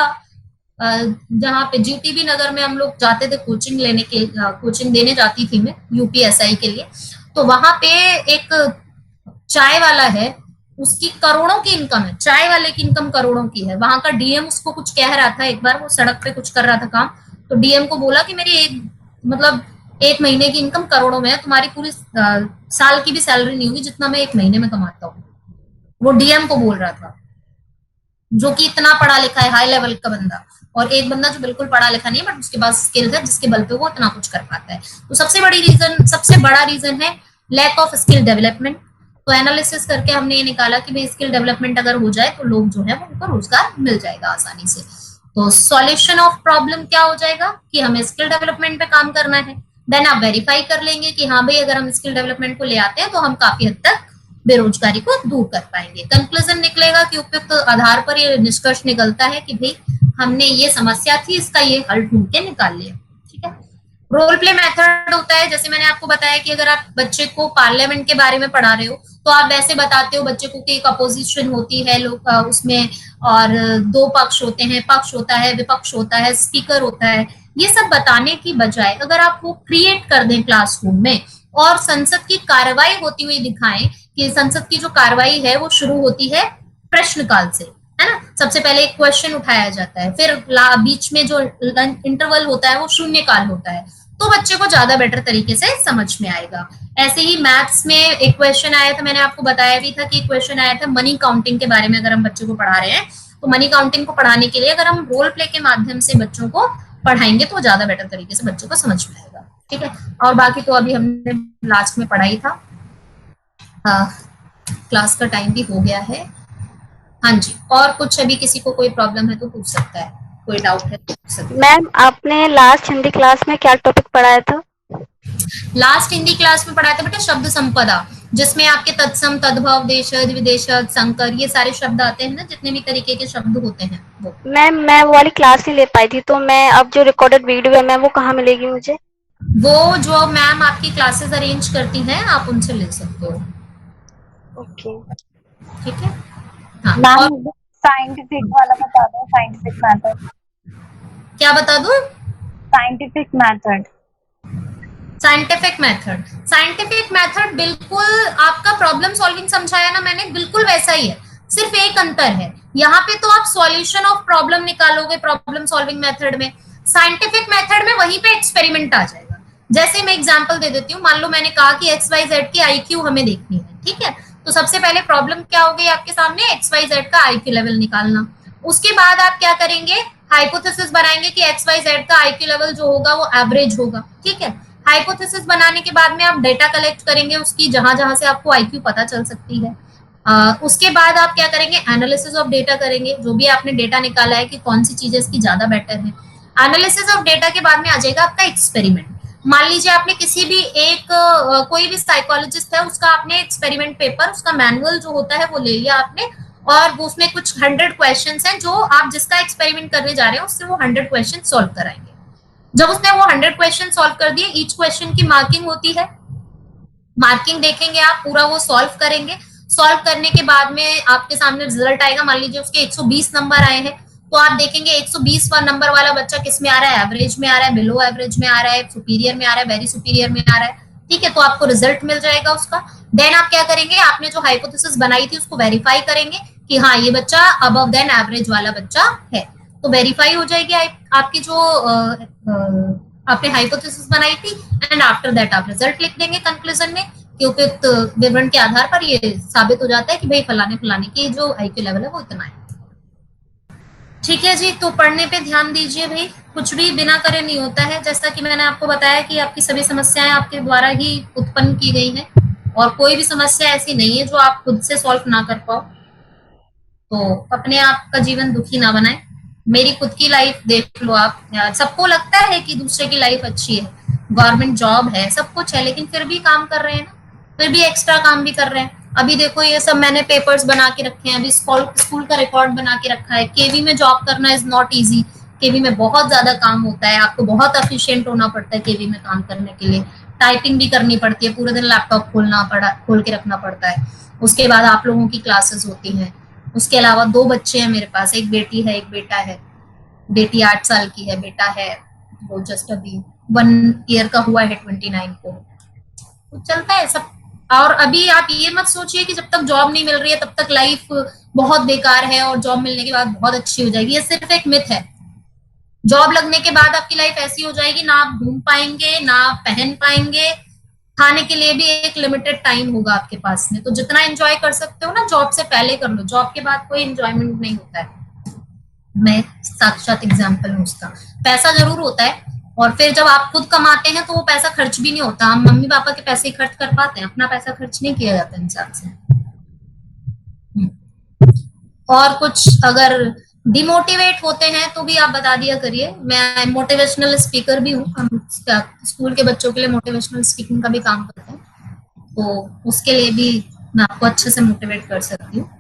जहाँ पे जीटीबी नगर में हम लोग जाते थे कोचिंग लेने के, कोचिंग देने जाती थी मैं यूपीएसआई के लिए, तो वहां पे एक चाय वाला है, उसकी करोड़ों की इनकम है। चाय वाले की इनकम करोड़ों की है। वहां का डीएम उसको कुछ कह रहा था, एक बार वो सड़क पे कुछ कर रहा था काम, तो डीएम को बोला कि मेरी एक महीने की इनकम करोड़ों में है, तुम्हारी पूरी साल की भी सैलरी नहीं होगी जितना मैं एक महीने में कमाता हूँ। वो डीएम को बोल रहा था, जो कि इतना पढ़ा लिखा है, हाई लेवल का बंदा, और एक बंदा जो बिल्कुल पढ़ा लिखा नहीं है बट उसके पास स्किल है, जिसके बल पे वो इतना कुछ कर पाता है। तो सबसे बड़ा रीजन है लैक ऑफ स्किल डेवलपमेंट। तो एनालिसिस करके हमने ये निकाला कि भाई स्किल डेवलपमेंट अगर हो जाए तो लोग जो है वो उनको रोजगार मिल जाएगा आसानी से। तो सॉल्यूशन ऑफ प्रॉब्लम क्या हो जाएगा कि हमें स्किल डेवलपमेंट पे काम करना है। देन आप वेरीफाई कर लेंगे कि हाँ भाई, अगर हम स्किल डेवलपमेंट को ले आते हैं तो हम काफी हद तक बेरोजगारी को दूर कर पाएंगे। कंक्लूजन निकलेगा कि उपयुक्त आधार पर ये निष्कर्ष निकलता है कि भाई हमने ये समस्या थी, इसका ये हल ढूंढ के निकाल लिया। ठीक है। रोल प्ले मेथड होता है, जैसे मैंने आपको बताया कि अगर आप बच्चे को पार्लियामेंट के बारे में पढ़ा रहे हो तो आप वैसे बताते हो बच्चे को कि एक अपोजिशन होती है लोग उसमें, और दो पक्ष होते हैं, पक्ष होता है, विपक्ष होता है, स्पीकर होता है। ये सब बताने की बजाय अगर आप वो क्रिएट कर दें क्लासरूम में और संसद की कार्रवाई होती हुई दिखाएं कि संसद की जो कार्रवाई है वो शुरू होती है प्रश्नकाल से, है ना। सबसे पहले एक क्वेश्चन उठाया जाता है, फिर बीच में जो इंटरवल होता है वो शून्यकाल होता है, तो बच्चे को ज्यादा बेटर तरीके से समझ में आएगा। ऐसे ही मैथ्स में एक क्वेश्चन आया था, मैंने आपको बताया भी था कि क्वेश्चन आया था मनी काउंटिंग के बारे में। अगर हम बच्चों को पढ़ा रहे हैं तो मनी काउंटिंग को पढ़ाने के लिए अगर हम रोल प्ले के माध्यम से बच्चों को पढ़ाएंगे तो ज्यादा बेटर तरीके से बच्चों को समझ में आएगा। ठीक है। और बाकी तो अभी हमने लास्ट में पढ़ाई था। क्लास का टाइम भी हो गया है। हाँ जी, और कुछ अभी किसी को कोई प्रॉब्लम है तो पूछ सकता है, कोई डाउट है तो पूछ सकता है। मैम, आपने लास्ट हिंदी क्लास में क्या टॉपिक पढ़ाया था? लास्ट हिंदी क्लास में पढ़ाया था बेटा शब्द संपदा, जिसमें आपके तत्सम, तद्भव, देशज, विदेशज, संकर, ये सारे शब्द आते हैं ना, जितने भी तरीके के शब्द होते हैं वो। मैम, मैं वो वाली क्लास नहीं ले पाई थी, तो मैं अब जो रिकॉर्डेड वीडियो है मैम वो कहाँ मिलेगी मुझे? वो जो मैम आपकी क्लासेस अरेंज करती हैं आप उनसे ले सकते हो। ओके। ठीक है। हाँ, मैम साइंटिफिक वाला बता दो, साइंटिफिक मेथड। क्या बता दूं? Scientific method. साइंटिफिक मेथड बिल्कुल आपका प्रॉब्लम सॉल्विंग समझाया ना मैंने, बिल्कुल वैसा ही है, सिर्फ एक अंतर है। यहाँ पे तो आप सॉल्यूशन ऑफ प्रॉब्लम निकालोगे प्रॉब्लम सॉल्विंग मेथड में, साइंटिफिक मेथड में वहीं पे एक्सपेरिमेंट आ जाएगा। जैसे मैं एग्जांपल दे देती हूँ, मान लो मैंने कहा कि एक्स वाई जेड की आईक्यू हमें देखनी है, ठीक है। तो सबसे पहले प्रॉब्लम क्या हो गई आपके सामने, एक्स वाई जेड का आईक्यू लेवल निकालना। उसके बाद आप क्या करेंगे, हाइपोथेसिस बनाएंगे कि एक्स वाई जेड का आईक्यू लेवल जो होगा वो एवरेज होगा, ठीक है। हाइपोथेसिस बनाने के बाद में आप डेटा कलेक्ट करेंगे उसकी, जहां जहां से आपको आईक्यू पता चल सकती है। उसके बाद आप क्या करेंगे, एनालिसिस ऑफ डेटा करेंगे, जो भी आपने डेटा निकाला है कि कौन सी चीजें इसकी ज्यादा बेटर है। एनालिसिस ऑफ डेटा के बाद में आ जाएगा आपका एक्सपेरिमेंट। मान लीजिए आपने किसी भी एक कोई भी साइकोलॉजिस्ट है, उसका आपने एक्सपेरिमेंट पेपर, उसका मैनुअल जो होता है वो ले लिया आपने, और वो उसमें कुछ 100 क्वेश्चंस हैं जो आप जिसका एक्सपेरिमेंट करने जा रहे हैं उससे वो 100 क्वेश्चन सॉल्व कराएंगे। जब उसने वो 100 क्वेश्चन सॉल्व कर दिए, ईच क्वेश्चन की मार्किंग होती है, मार्किंग देखेंगे आप, पूरा वो सॉल्व करेंगे। सॉल्व करने के बाद में आपके सामने रिजल्ट आएगा। मान लीजिए उसके 120 नंबर आए हैं, तो आप देखेंगे 120 नंबर वाला बच्चा किस में आ रहा है, एवरेज में आ रहा है, बिलो एवरेज में आ रहा है, सुपीरियर में आ रहा है, वेरी सुपीरियर में आ रहा है, ठीक है। तो आपको रिजल्ट मिल जाएगा उसका। देन आप क्या करेंगे, आपने जो हाइपोथेसिस बनाई थी उसको वेरीफाई करेंगे कि हाँ ये बच्चा अबव देन एवरेज वाला बच्चा है, तो वेरीफाई हो जाएगी आपकी जो आपने हाइपोथेसिस बनाई थी। एंड आफ्टर दैट आप रिजल्ट लिख देंगे कंक्लूजन में, कि उपयुक्त विवरण के आधार पर ये साबित हो जाता है कि भाई फलाने फलाने की जो आईक्यू लेवल है वो इतना है। ठीक है जी, तो पढ़ने पे ध्यान दीजिए भाई, कुछ भी बिना करे नहीं होता है। जैसा कि मैंने आपको बताया कि आपकी सभी समस्याएं आपके द्वारा ही उत्पन्न की गई हैं, और कोई भी समस्या ऐसी नहीं है जो आप खुद से सॉल्व ना कर पाओ। तो अपने आप का जीवन दुखी ना बनाए। मेरी खुद की लाइफ देख लो आप, सबको लगता है कि दूसरे की लाइफ अच्छी है, गवर्नमेंट जॉब है, सब कुछ है, लेकिन फिर भी काम कर रहे हैं ना, फिर भी एक्स्ट्रा काम भी कर रहे हैं। अभी देखो ये सब मैंने पेपर्स बना के रखे हैं, अभी स्कूल का रिकॉर्ड बना के रखा है। केवी में जॉब करना इज नॉट इजी, केवी में बहुत ज्यादा काम होता है, आपको बहुत एफिशिएंट होना पड़ता है केवी में काम करने के लिए। टाइपिंग भी करनी पड़ती है, पूरे दिन लैपटॉप खोल के रखना पड़ता है। उसके बाद आप लोगों की क्लासेस होती हैं। उसके अलावा 2 बच्चे हैं मेरे पास, एक बेटी है एक बेटा है। बेटी 8 साल की है, बेटा है वो जस्ट अभी 1 ईयर का हुआ है 29 को। तो चलता है सब। और अभी आप ये मत सोचिए कि जब तक जॉब नहीं मिल रही है तब तक लाइफ बहुत बेकार है और जॉब मिलने के बाद बहुत अच्छी हो जाएगी, ये सिर्फ एक मिथ है। जॉब लगने के बाद आपकी लाइफ ऐसी हो जाएगी, ना आप घूम पाएंगे, ना आप पहन पाएंगे, खाने के लिए भी एक लिमिटेड टाइम होगा आपके पास में। तो जितना एंजॉय कर सकते हो ना जॉब से पहले कर लो, जॉब के बाद कोई एंजॉयमेंट नहीं होता है। मैं साक्षात एग्जाम्पल हूँ उसका। पैसा जरूर होता है, और फिर जब आप खुद कमाते हैं तो वो पैसा खर्च भी नहीं होता। हम मम्मी पापा के पैसे खर्च कर पाते हैं, अपना पैसा खर्च नहीं किया जाता इंसान से। और कुछ अगर डिमोटिवेट होते हैं तो भी आप बता दिया करिए, मैं मोटिवेशनल स्पीकर भी हूँ। हम स्कूल के बच्चों के लिए मोटिवेशनल स्पीकिंग का भी काम करते हैं, तो उसके लिए भी मैं आपको अच्छे से मोटिवेट कर सकती हूँ।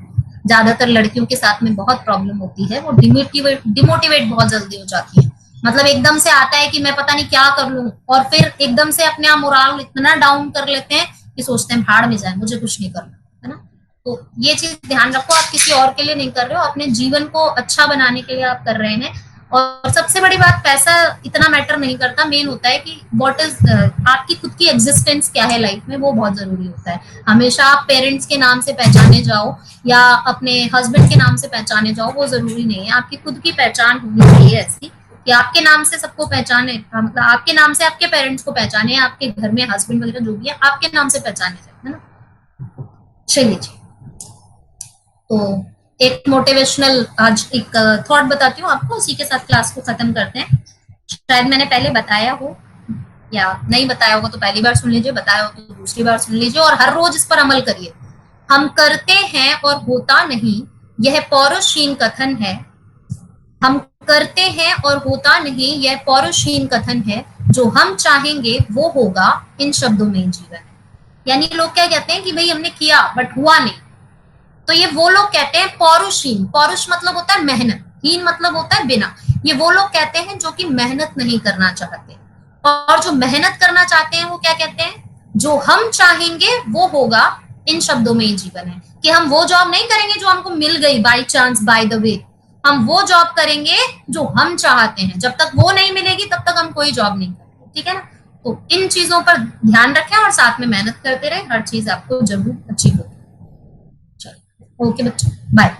ज्यादातर लड़कियों के साथ में बहुत प्रॉब्लम होती है, वो डिमोटिवेट बहुत जल्दी हो जाती है। मतलब एकदम से आता है कि मैं पता नहीं क्या कर लूं, और फिर एकदम से अपने आप मोराल इतना डाउन कर लेते हैं कि सोचते हैं भाड़ में जाए, मुझे कुछ नहीं करना है ना। तो ये चीज ध्यान रखो, आप किसी और के लिए नहीं कर रहे हो, अपने जीवन को अच्छा बनाने के लिए आप कर रहे हैं। और सबसे बड़ी बात, पैसा इतना मैटर नहीं करता, मेन होता है कि व्हाट इज आपकी खुद की एग्जिस्टेंस क्या है लाइफ में, वो बहुत जरूरी होता है। हमेशा आप पेरेंट्स के नाम से पहचाने जाओ या अपने हस्बैंड के नाम से पहचाने जाओ, वो जरूरी नहीं है। आपकी खुद की पहचान होनी चाहिए ऐसी कि आपके नाम से सबको पहचाने, मतलब आपके नाम से आपके पेरेंट्स को पहचाने, आपके घर में हस्बैंड वगैरह जो भी है आपके नाम से पहचाने जाए, है ना। चलिए जी, तो एक मोटिवेशनल आज एक थॉट बताती हूँ आपको, उसी के साथ क्लास को खत्म करते हैं। शायद मैंने पहले बताया हो या नहीं बताया होगा तो पहली बार सुन लीजिए, बताया हो तो दूसरी बार सुन लीजिए, और हर रोज इस पर अमल करिए। हम करते हैं और होता नहीं, यह पौरुषहीन कथन है। हम करते हैं और होता नहीं, यह पौरुषहीन कथन है। जो हम चाहेंगे वो होगा, इन शब्दों में जीवन है। यानी लोग क्या कहते हैं कि भाई हमने किया बट हुआ नहीं, तो ये वो लोग कहते हैं पौरुषहीन। पौरुष मतलब होता है मेहनत, हीन मतलब होता है बिना। ये वो लोग कहते हैं जो कि मेहनत नहीं करना चाहते, और जो मेहनत करना चाहते हैं वो क्या कहते हैं, जो हम चाहेंगे वो होगा, इन शब्दों में ही जीवन है। कि हम वो जॉब नहीं करेंगे जो हमको मिल गई by chance, by the way. हम वो जॉब करेंगे जो हम चाहते हैं। जब तक वो नहीं मिलेगी तब तक हम कोई जॉब नहीं करेंगे, ठीक है ना। तो इन चीजों पर ध्यान रखें और साथ में मेहनत करते रहे, हर चीज आपको जरूर अच्छी होगी। चलो ओके बच्चों, बाय।